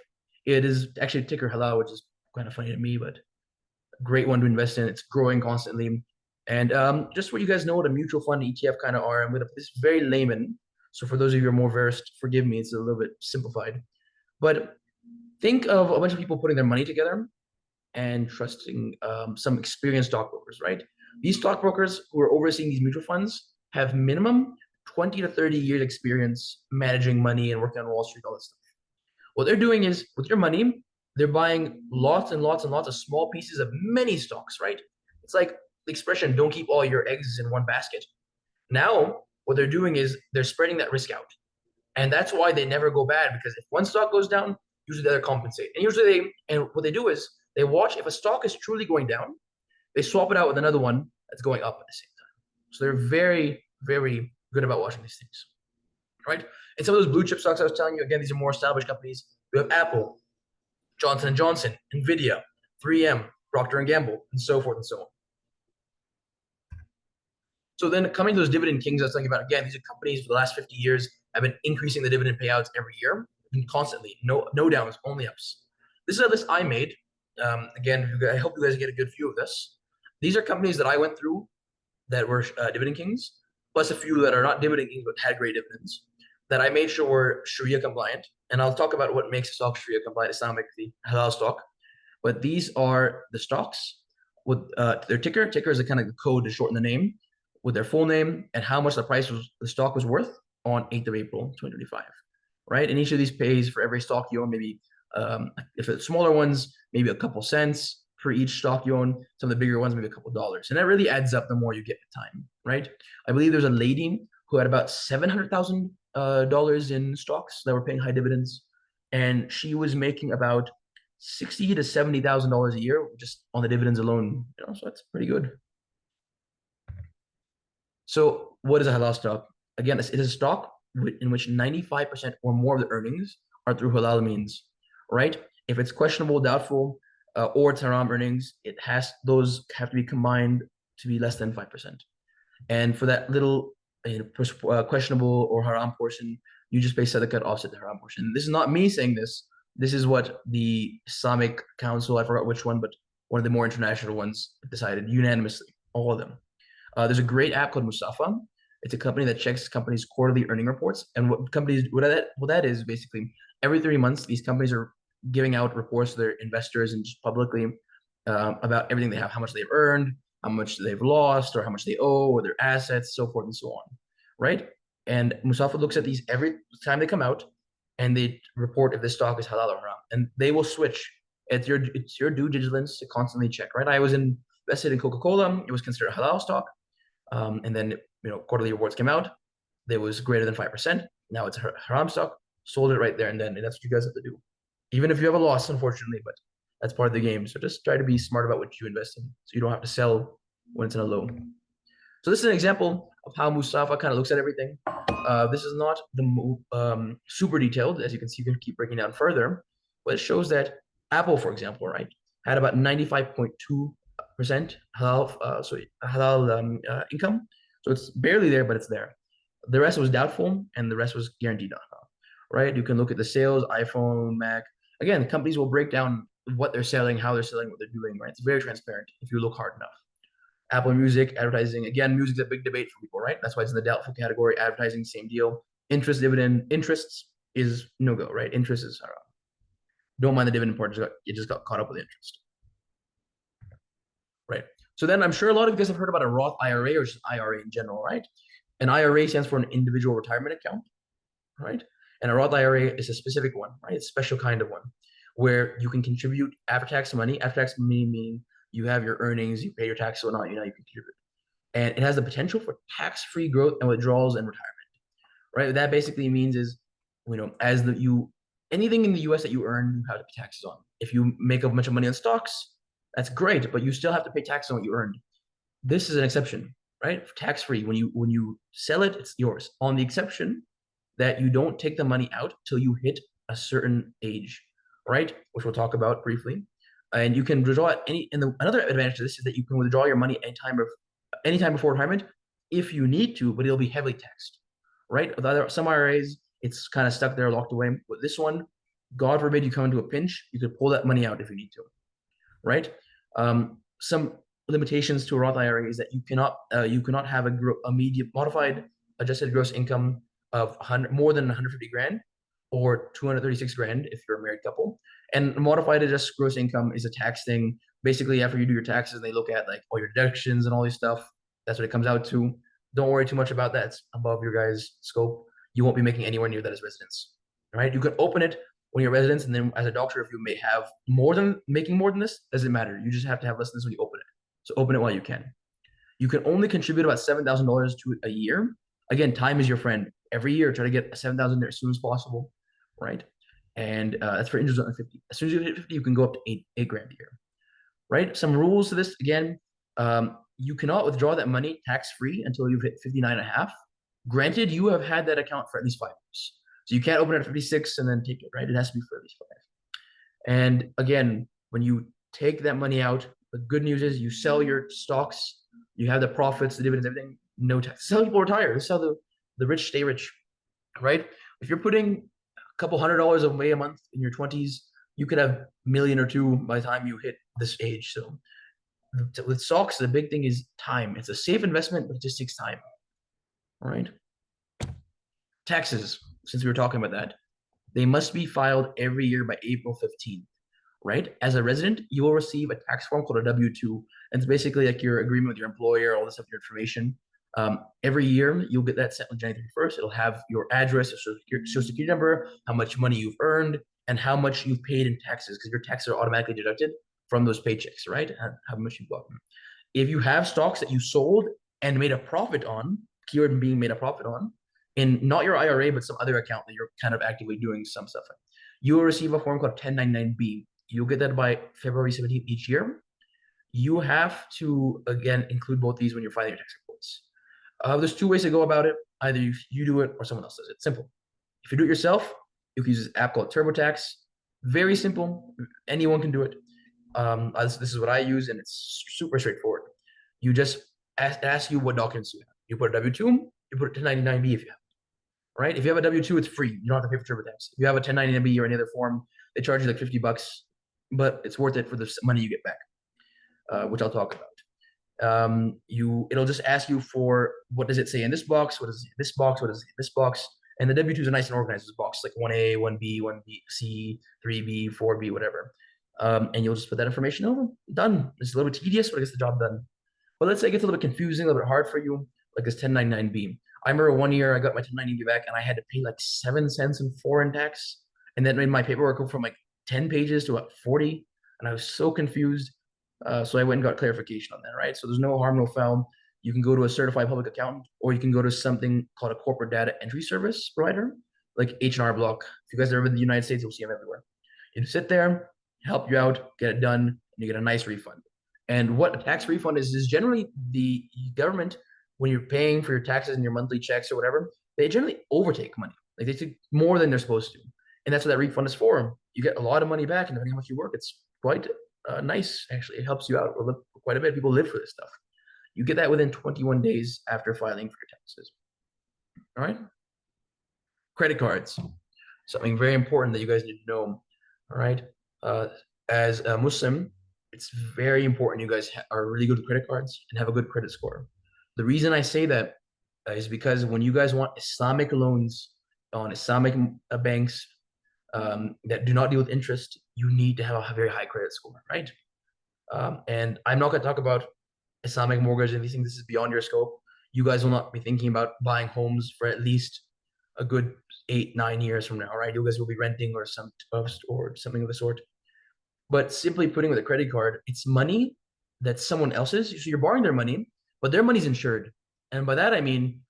It is actually ticker halal, which is kind of funny to me, but a great one to invest in. It's growing constantly. And just so you guys know what a mutual fund ETF kind of are, I'm going to put this very layman. So for those of you who are more versed, forgive me, it's a little bit simplified. But think of a bunch of people putting their money together and trusting some experienced stockbrokers, right? These stockbrokers who are overseeing these mutual funds have minimum 20 to 30 years experience managing money and working on Wall Street, all this stuff. What they're doing is with your money, they're buying lots and lots and lots of small pieces of many stocks, right? It's like the expression, don't keep all your eggs in one basket. Now, what they're doing is they're spreading that risk out. And that's why they never go bad, because if one stock goes down, usually the other compensate. And what they do is they watch if a stock is truly going down, they swap it out with another one that's going up at the same time. So they're very, very good about watching these things, right? And some of those blue chip stocks I was telling you, again, these are more established companies. We have Apple, Johnson & Johnson, NVIDIA, 3M, Procter & Gamble, and so forth and so on. So then coming to those dividend kings I was talking about, again, these are companies for the last 50 years have been increasing the dividend payouts every year and constantly, no downs, only ups. This is a list I made. Again, I hope you guys get a good view of this. These are companies that I went through that were dividend kings, plus a few that are not dividend kings but had great dividends that I made sure were Sharia compliant. And I'll talk about what makes a stock Sharia compliant, Islamically halal stock. But these are the stocks with their ticker. Ticker is a kind of code to shorten the name, with their full name and how much the stock was worth on 8th of April, 2025, right? And each of these pays for every stock you own, maybe if it's smaller ones, maybe a couple cents for each stock you own. Some of the bigger ones, maybe a couple dollars. And that really adds up the more you get with time, right? I believe there's a lady who had about $700,000 in stocks that were paying high dividends. And she was making about $60,000 to $70,000 a year just on the dividends alone. You know, so that's pretty good. So what is a halal stock? Again, it is a stock in which 95% or more of the earnings are through halal means, right? If it's questionable, doubtful, or it's haram earnings, those have to be combined to be less than 5%. And for that little questionable or haram portion, you just pay sadaqah to offset the haram portion. This is not me saying this. This is what the Islamic Council, I forgot which one, but one of the more international ones decided unanimously, all of them. There's a great app called Musafa. It's a company that checks companies' quarterly earning reports. And what that is basically, every 3 months, these companies are giving out reports to their investors and just publicly about everything they have, how much they've earned, how much they've lost, or how much they owe, or their assets, so forth and so on, right? And Musafa looks at these every time they come out, and they report if this stock is halal or haram. And they will switch. It's your due diligence to constantly check, right? I was invested in Coca-Cola. It was considered a halal stock. And then, quarterly reports came out. There was greater than 5%. Now it's a haram stock. Sold it right there and then. And that's what you guys have to do. Even if you have a loss, unfortunately, but that's part of the game. So just try to be smart about what you invest in so you don't have to sell when it's in a low. So this is an example of how Mustafa kind of looks at everything. This is not the super detailed. As you can see, you can keep breaking down further. But it shows that Apple, for example, right, had about 95.2% halal income. So it's barely there, but it's there. The rest was doubtful, and the rest was guaranteed halal, right? You can look at the sales, iPhone, Mac. Again, the companies will break down what they're selling, how they're selling, what they're doing, right? It's very transparent if you look hard enough. Apple Music, advertising. Again, music's a big debate for people, right? That's why it's in the doubtful category. Advertising, same deal. Interest, dividend. Interests is no-go, right? Interest is haram. Don't mind the dividend part. You just got caught up with the interest. Right. So then I'm sure a lot of you guys have heard about a Roth IRA or just IRA in general, right? An IRA stands for an individual retirement account, right? And a Roth IRA is a specific one, right? It's a special kind of one where you can contribute after-tax money. After-tax money meaning you have your earnings, you pay your taxes or not, you know, you contribute. And it has the potential for tax-free growth and withdrawals and retirement, right? What that basically means is, you know, anything in the US that you earn, you have to pay taxes on. If you make a bunch of money on stocks, that's great, but you still have to pay tax on what you earned. This is an exception, right? Tax-free. When you sell it, it's yours. On the exception that you don't take the money out till you hit a certain age, right? Which we'll talk about briefly. And you can withdraw at another advantage to this is that you can withdraw your money anytime before retirement if you need to, but it'll be heavily taxed, right? With some IRAs, it's kind of stuck there, locked away. With this one, God forbid you come into a pinch, you could pull that money out if you need to, right? Some limitations to a Roth IRA is that you cannot have a modified adjusted gross income of more than 150 grand or 236 grand if you're a married couple. And modified adjusted gross income is a tax thing. Basically, after you do your taxes, they look at like all your deductions and all these stuff. That's what it comes out to. Don't worry too much about that. It's above your guys' scope. You won't be making anywhere near that as residents. All right. You can open it when you're residents, and then as a doctor, if you may have making more than this, doesn't matter. You just have to have less than this when you open it. So open it while you can. You can only contribute about $7,000 to it a year. Again, time is your friend. Every year, try to get $7,000 there as soon as possible, right? And that's for individuals under 50. As soon as you hit 50, you can go up to eight grand a year, right? Some rules to this again. You cannot withdraw that money tax-free until you've hit 59 and a half. Granted, you have had that account for at least 5 years. So you can't open it at 56 and then take it, right? It has to be for at least 5. And again, when you take that money out, the good news is you sell your stocks, you have the profits, the dividends, everything, no tax. This is how people retire. This is how the rich stay rich, right? If you're putting a couple $100 away a month in your 20s, you could have a million or two by the time you hit this age. So with stocks, the big thing is time. It's a safe investment, but it just takes time. All right. Taxes, since we were talking about that, they must be filed every year by April 15th, right? As a resident, you will receive a tax form called a W-2. And it's basically like your agreement with your employer, all this stuff, your information. Every year, you'll get that sent on January 1st. It'll have your address, your social security number, how much money you've earned, and how much you've paid in taxes, because your taxes are automatically deducted from those paychecks, right? How much you've gotten. If you have stocks that you sold and made a profit on, keyword being made a profit on, in not your IRA, but some other account that you're kind of actively doing some stuff in, you will receive a form called 1099-B. You'll get that by February 17th each year. You have to, again, include both these when you're filing your tax reports. There's 2 ways to go about it. Either you do it or someone else does it. Simple. If you do it yourself, you can use this app called TurboTax. Very simple. Anyone can do it. This is what I use, and it's super straightforward. You just ask you what documents you have. You put a W-2, you put a 1099-B if you have. Right? If you have a W-2, it's free. You don't have to pay for TurboTax. If you have a 1099-B or any other form, they charge you like $50, but it's worth it for the money you get back, which I'll talk about. It'll just ask you for what does it say in this box, what does it say in this box, what does it say in this box, and the W-2s are nice and organized. This box like 1A, 1B, 1C, 3B, 4B, whatever. And you'll just put that information over. Done. It's a little bit tedious, but it gets the job done. But let's say it gets a little bit confusing, a little bit hard for you, like this 1099-B. I remember one year I got my 1099-B back and I had to pay like 7 cents in foreign tax. And that made my paperwork go from like 10 pages to about 40. And I was so confused. So I went and got clarification on that, right? So there's no harm, no foul. You can go to a certified public accountant, or you can go to something called a corporate data entry service provider, like H&R Block. If you guys are ever in the United States, you'll see them everywhere. You sit there, help you out, get it done, and you get a nice refund. And what a tax refund is generally the government, when you're paying for your taxes and your monthly checks or whatever, they generally overtake money. Like they take more than they're supposed to. And that's what that refund is for. You get a lot of money back, and depending on how much you work, it's quite nice, actually. It helps you out quite a bit. People live for this stuff. You get that within 21 days after filing for your taxes. All right? Credit cards. Something very important that you guys need to know. All right? As a Muslim, it's very important you guys are really good with credit cards and have a good credit score. The reason I say that is because when you guys want Islamic loans on Islamic banks that do not deal with interest, you need to have a very high credit score, right? And I'm not going to talk about Islamic mortgage and anything. This is beyond your scope. You guys will not be thinking about buying homes for at least a good 8-9 years from now, right? You guys will be renting or something of the sort. But simply putting with a credit card, it's money that's someone else's. So you're borrowing their money, but their money's insured. And by that I mean,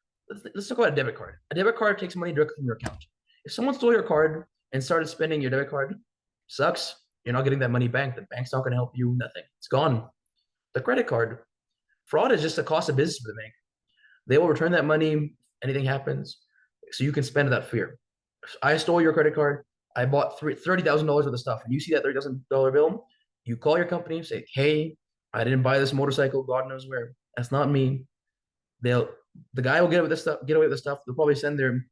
let's talk about a debit card. A debit card takes money directly from your account. If someone stole your card and started spending your debit card, sucks. You're not getting that money back. The bank's not going to help you. Nothing. It's gone. The credit card fraud is just a cost of business for the bank. They will return that money. Anything happens, so you can spend without fear. I stole your credit card. I bought $30,000 worth of stuff, and you see that $30,000 bill. You call your company, say, "Hey, I didn't buy this motorcycle. God knows where. That's not me." They'll the guy will get away with this stuff. Get away with the stuff. They'll probably send their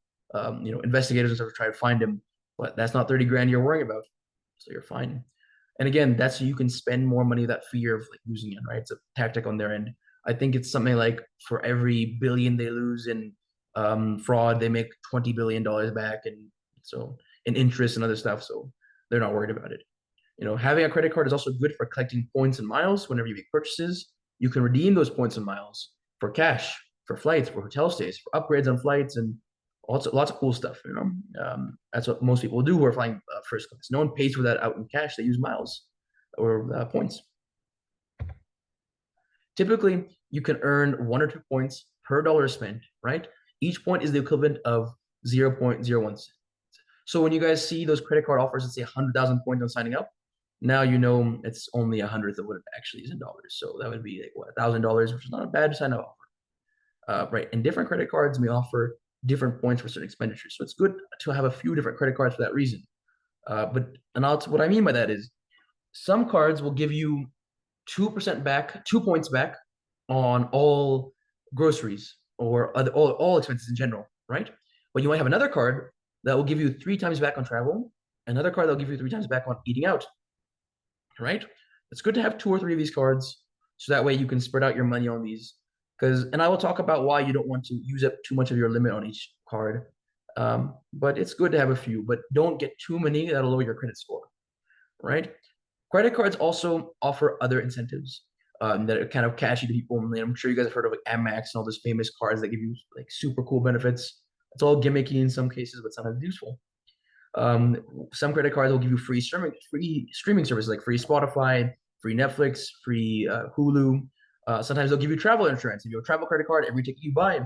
investigators and stuff to try to find him. But that's not 30 grand you're worrying about, so you're fine. And again, that's so you can spend more money without fear of like losing it, right? It's a tactic on their end. I think it's something like for every billion they lose in fraud, they make $20 billion back, and so in interest and other stuff. So they're not worried about it. Having a credit card is also good for collecting points and miles whenever you make purchases. You can redeem those points and miles for cash, for flights, for hotel stays, for upgrades on flights, and lots of cool stuff. That's what most people do who are flying first class. No one pays for that out in cash. They use miles or points. Typically, you can earn 1 or 2 points per dollar spent, right? Each point is the equivalent of 0.01 cents. So when you guys see those credit card offers that say 100,000 points on signing up, now you know it's only 100th of what it actually is in dollars. So that would be like what, $1,000, which is not a bad sign up offer, right? And different credit cards may offer different points for certain expenditures. So it's good to have a few different credit cards for that reason. What I mean by that is some cards will give you 2% back, 2 points back on all groceries or all expenses in general, right? But you might have another card that will give you 3 times back on travel, another card that will give you 3 times back on eating out, right? It's good to have 2 or 3 of these cards so that way you can spread out your money on these. And I will talk about why you don't want to use up too much of your limit on each card. But it's good to have a few, but don't get too many. That'll lower your credit score, right? Credit cards also offer other incentives that are kind of catchy to people. I'm sure you guys have heard of like Amex and all those famous cards that give you like super cool benefits. It's all gimmicky in some cases, but sometimes useful. Some credit cards will give you free streaming services like free Spotify, free Netflix, free Hulu. Sometimes they'll give you travel insurance. If you have a travel credit card, every ticket you buy,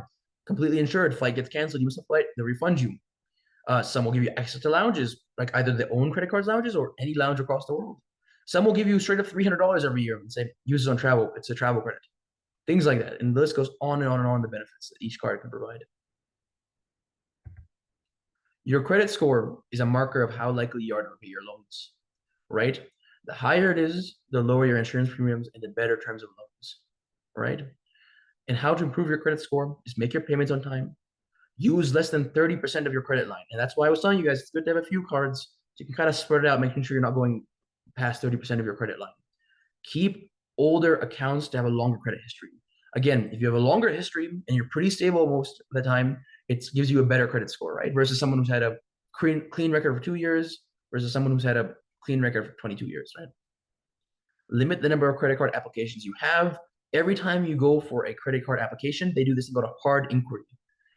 completely insured. Flight gets canceled, you miss a flight, they'll refund you. Some will give you access to lounges, like either their own credit cards lounges or any lounge across the world. Some will give you straight up $300 every year and say, use it on travel. It's a travel credit. Things like that. And the list goes on and on and on the benefits that each card can provide. Your credit score is a marker of how likely you are to repay your loans, right? The higher it is, the lower your insurance premiums and the better terms of loans, right? And how to improve your credit score is make your payments on time, use less than 30% of your credit line. And that's why I was telling you guys, it's good to have a few cards so you can kind of spread it out, making sure you're not going past 30% of your credit line. Keep older accounts to have a longer credit history. Again, if you have a longer history and you're pretty stable most of the time, it gives you a better credit score, right? Versus someone who's had a clean record for 2 years versus someone who's had a clean record for 22 years, right? Limit the number of credit card applications you have. Every time you go for a credit card application, they do this thing called a hard inquiry.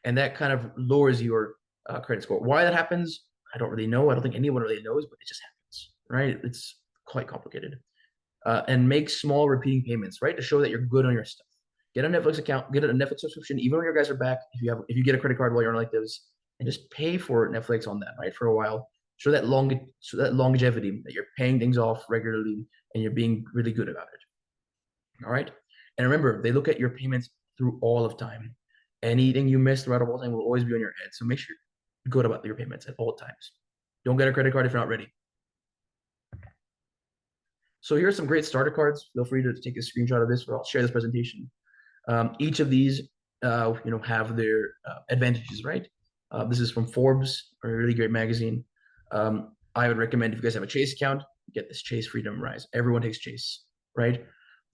And that kind of lowers your credit score. Why that happens, I don't really know. I don't think anyone really knows, but it just happens, right? It's quite complicated. And make small repeating payments, right? To show that you're good on your stuff. Get a Netflix account, get a Netflix subscription, even when your guys are back, if you get a credit card while you're on electives, and just pay for Netflix on that, right? For a while. Show that longevity, that you're paying things off regularly and you're being really good about it. All right. And remember, they look at your payments through all of time. Anything you miss throughout all time will always be on your head. So make sure you're good about your payments at all times. Don't get a credit card if you're not ready. So here are some great starter cards. Feel free to take a screenshot of this, or I'll share this presentation. Each of these, have their advantages, right? This is from Forbes, a really great magazine. I would recommend if you guys have a Chase account, get this Chase Freedom Rise. Everyone takes Chase, right?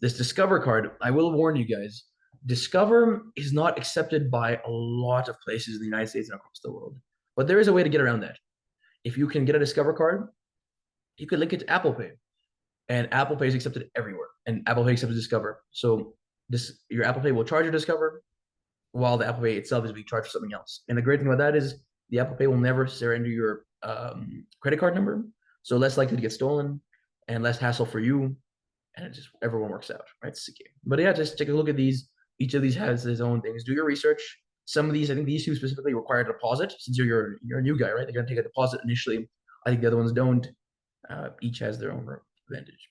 This Discover card, I will warn you guys, Discover is not accepted by a lot of places in the United States and across the world. But there is a way to get around that. If you can get a Discover card, you could link it to Apple Pay. And Apple Pay is accepted everywhere. And Apple Pay accepts Discover. So your Apple Pay will charge your Discover, while the Apple Pay itself is being charged for something else. And the great thing about that is the Apple Pay will never surrender your credit card number. So less likely to get stolen and less hassle for you. and it just everyone works out, right? It's secure. But yeah, just take a look at these. Each of these has its own things. Do your research. Some of these, I think these two specifically require a deposit since you're a new guy, right? They're gonna take a deposit initially. I think the other ones don't. Each has their own advantage.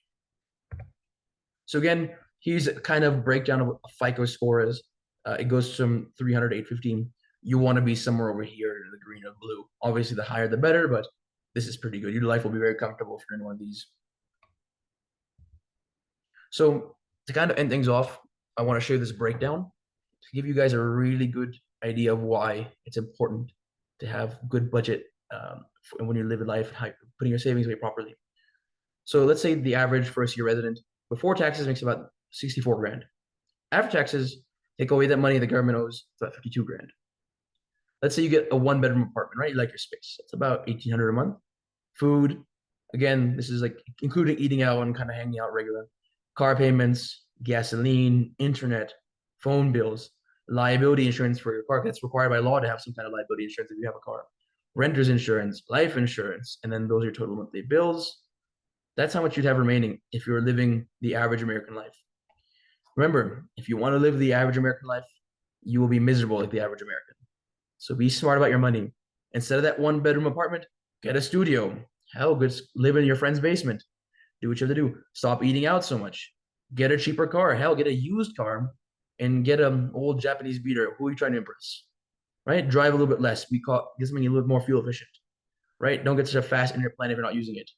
So again, here's a kind of breakdown of what a FICO score is. It goes from 300 to 815. You want to be somewhere over here in the green or blue. Obviously, the higher the better, but this is pretty good. Your life will be very comfortable if you're in one of these. So to kind of end things off, I want to show you this breakdown to give you guys a really good idea of why it's important to have good budget when you live in life and putting your savings away properly. So let's say the average first year resident before taxes makes about 64 grand. After taxes, take away that money the government owes, it's about 52 grand. Let's say you get a one bedroom apartment, right? You like your space. It's about 1,800 a month. Food, again, this is like including eating out and kind of hanging out regular. Car payments, gasoline, internet, phone bills, liability insurance for your car. That's required by law to have some kind of liability insurance if you have a car. Renter's insurance, life insurance, and then those are your total monthly bills. That's how much you'd have remaining if you're living the average American life. Remember, if you want to live the average American life, you will be miserable like the average American. So be smart about your money. Instead of that one bedroom apartment, get a studio. Hell, good, live in your friend's basement. Do what you have to do. Stop eating out so much. Get a cheaper car. Hell, get a used car and get an old Japanese beater. Who are you trying to impress? Right? Drive a little bit less. This means you live more fuel efficient. Right? Don't get such a fast internet plan if you're not using it.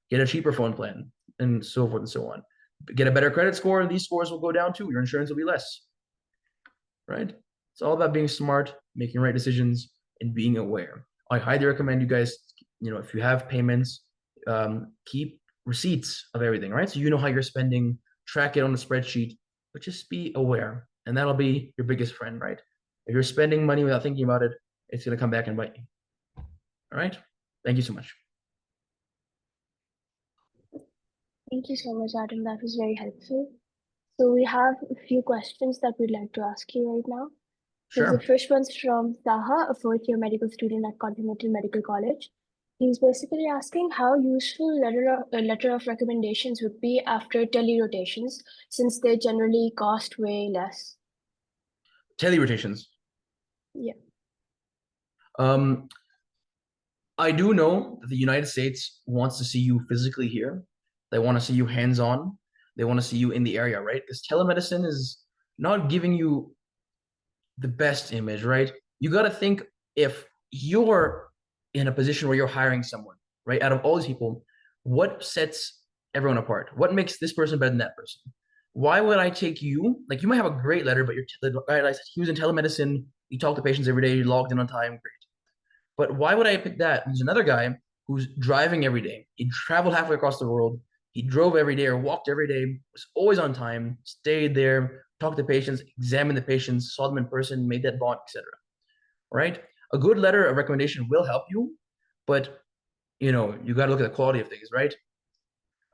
Get a cheaper phone plan, and so forth and so on. Get a better credit score, and these scores will go down too. Your insurance will be less. Right? It's all about being smart, making right decisions, and being aware. I highly recommend you guys, if you have payments, keep receipts of everything, right? So you know how you're spending, track it on a spreadsheet, but just be aware. And that'll be your biggest friend, right? If you're spending money without thinking about it, it's going to come back and bite you. All right? Thank you so much. Thank you so much, Adam. That was very helpful. So we have a few questions that we'd like to ask you right now. So Sure. the first one's from Taha, a fourth-year medical student at Continental Medical College. He's basically asking how useful a letter of recommendations would be after tele-rotations, since they generally cost way less. Tele-rotations. Yeah. I do know that the United States wants to see you physically here. They want to see you hands-on. They want to see you in the area, right? Because telemedicine is not giving you the best image, right? You got to think if you're in a position where you're hiring someone, right? Out of all these people, what sets everyone apart? What makes this person better than that person? Why would I take you? Like you might have a great letter, but the guy like he was in telemedicine. You talk to patients every day. You logged in on time. Great. But why would I pick that? There's another guy who's driving every day. He traveled halfway across the world. He drove every day or walked every day, was always on time, stayed there, talked to patients, examined the patients, saw them in person, made that bond, etc. Right? A good letter of recommendation will help you, but you got to look at the quality of things, right?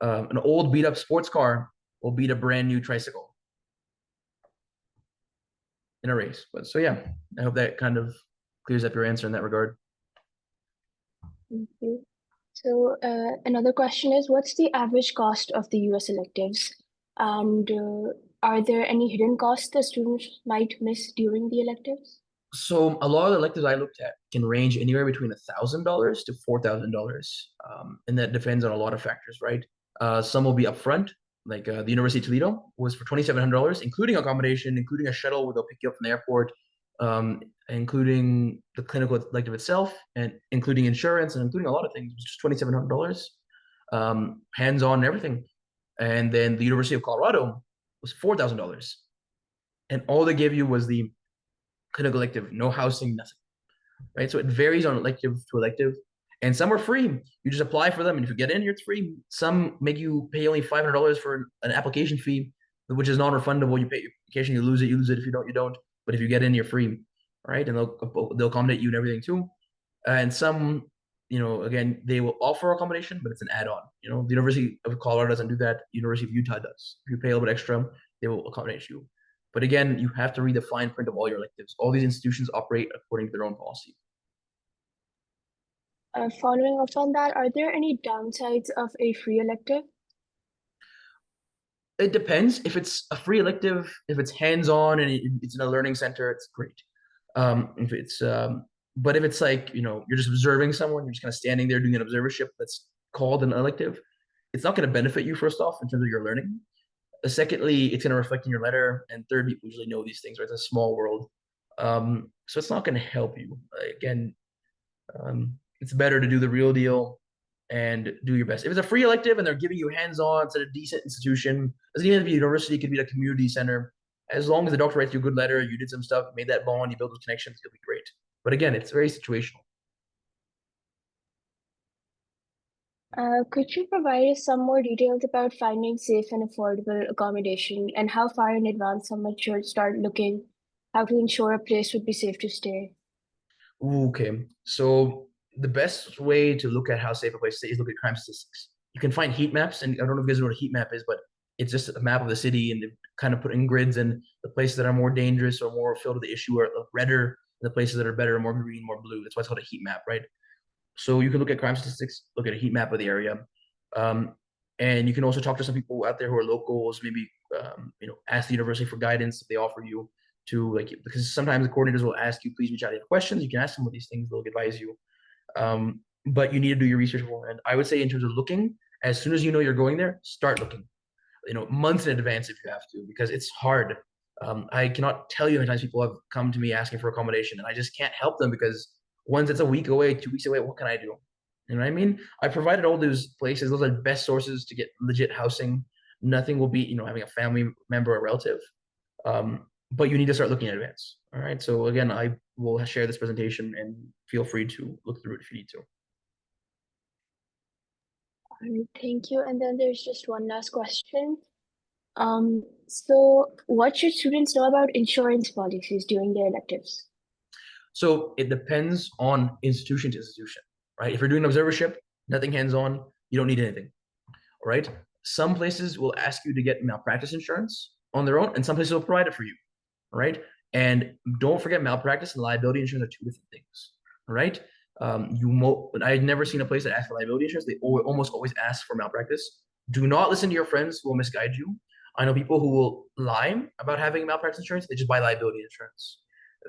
An old beat up sports car will beat a brand new tricycle in a race. But so yeah, I hope that kind of clears up your answer in that regard. Thank you. So another question is, what's the average cost of the US electives? And are there any hidden costs the students might miss during the electives? So a lot of the electives I looked at can range anywhere between $1,000 to $4,000, and that depends on a lot of factors, right? Some will be upfront, like the University of Toledo was for $2,700, including accommodation, including a shuttle where they'll pick you up from the airport, including the clinical elective itself, and including insurance, and including a lot of things. It was just $2,700, hands-on and everything. And then the University of Colorado was $4,000, and all they gave you was the clinical elective, no housing, nothing, right? So it varies on elective to elective, and some are free. You just apply for them, and if you get in, it's free. Some make you pay only $500 for an application fee, which is non-refundable. You pay your application, you lose it. You lose it if you don't. You don't. But if you get in, you're free, right? And they'll accommodate you and everything too. And some, again, they will offer accommodation, but it's an add-on. The University of Colorado doesn't do that. University of Utah does. If you pay a little bit extra, they will accommodate you. But again, you have to read the fine print of all your electives. All these institutions operate according to their own policy. Following up on that, are there any downsides of a free elective? It depends. If it's a free elective, if it's hands-on and it's in a learning center, it's great. If it's but if it's like, you're just observing someone, you're just kind of standing there doing an observership that's called an elective, it's not going to benefit you first off in terms of your learning. Secondly, it's going to reflect in your letter, and third, people usually know these things, right? It's a small world, so it's not going to help you. Again, it's better to do the real deal and do your best. If it's a free elective and they're giving you hands-on, it's at a decent institution, doesn't even have to be a university, it could be a community center. As long as the doctor writes you a good letter, you did some stuff, made that bond, you build those connections, it'll be great. But again, it's very situational. Could you provide us some more details about finding safe and affordable accommodation and how far in advance someone should start looking how to ensure a place would be safe to stay? Okay, so the best way to look at how safe a place is look at crime statistics. You can find heat maps, and I don't know if you guys know what a heat map is, but it's just a map of the city, and they kind of put in grids, and the places that are more dangerous or more filled with the issue are redder, and the places that are better, more green, more blue. That's why it's called a heat map, right? So you can look at crime statistics, look at a heat map of the area, um, and you can also talk to some people out there who are locals. Maybe ask the university for guidance if they offer you to, like, because sometimes the coordinators will ask you, please reach out if you have questions. You can ask them what these things; they'll advise you. But you need to do your research beforehand. I would say in terms of looking, as soon as you know you're going there, start looking. Months in advance if you have to, because it's hard. I cannot tell you how many times people have come to me asking for accommodation, and I just can't help them because once it's a week away, 2 weeks away, what can I do? You know what I mean? I provided all those places; those are the best sources to get legit housing. Nothing will beat, having a family member or relative. But you need to start looking in advance. All right. So again, I will share this presentation and feel free to look through it if you need to. All right, thank you. And then there's just one last question. So what should students know about insurance policies during their electives? So it depends on institution to institution, right? If you're doing an observership, nothing hands-on, you don't need anything, all right? Some places will ask you to get malpractice insurance on their own, and some places will provide it for you, all right? And don't forget, malpractice and liability insurance are two different things, all right? I've never seen a place that asks for liability insurance. They almost always ask for malpractice. Do not listen to your friends who will misguide you. I know people who will lie about having malpractice insurance. They just buy liability insurance.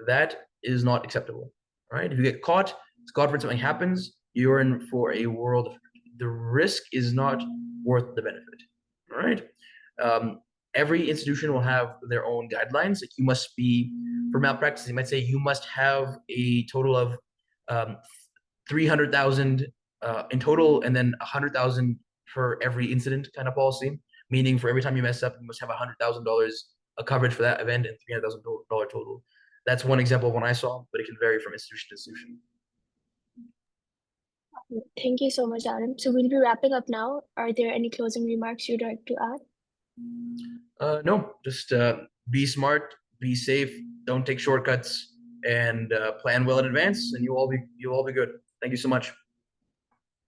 That is not acceptable. Right? If you get caught, God forbid something happens, you're in for a world of hurt. The risk is not worth the benefit. All right. Every institution will have their own guidelines. Like, you must be, for malpractice, they might say you must have a total of 300,000 in total, and then 100,000 for every incident kind of policy. Meaning, for every time you mess up, you must have $100,000 a coverage for that event and $300,000 total. That's one example of one I saw, but it can vary from institution to institution. Thank you so much, Adam. So we'll be wrapping up now. Are there any closing remarks you'd like to add? No, just be smart, be safe, don't take shortcuts, and plan well in advance, and you'll all be good. Thank you so much.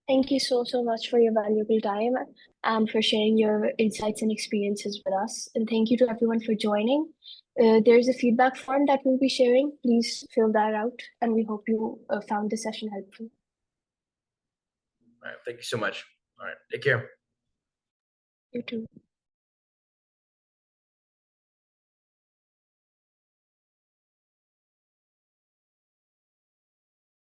Thank you so much for your valuable time and for sharing your insights and experiences with us. And thank you to everyone for joining. There's a feedback form that we'll be sharing. Please fill that out, and we hope you found the session helpful. All right, thank you so much. All right, take care. You too.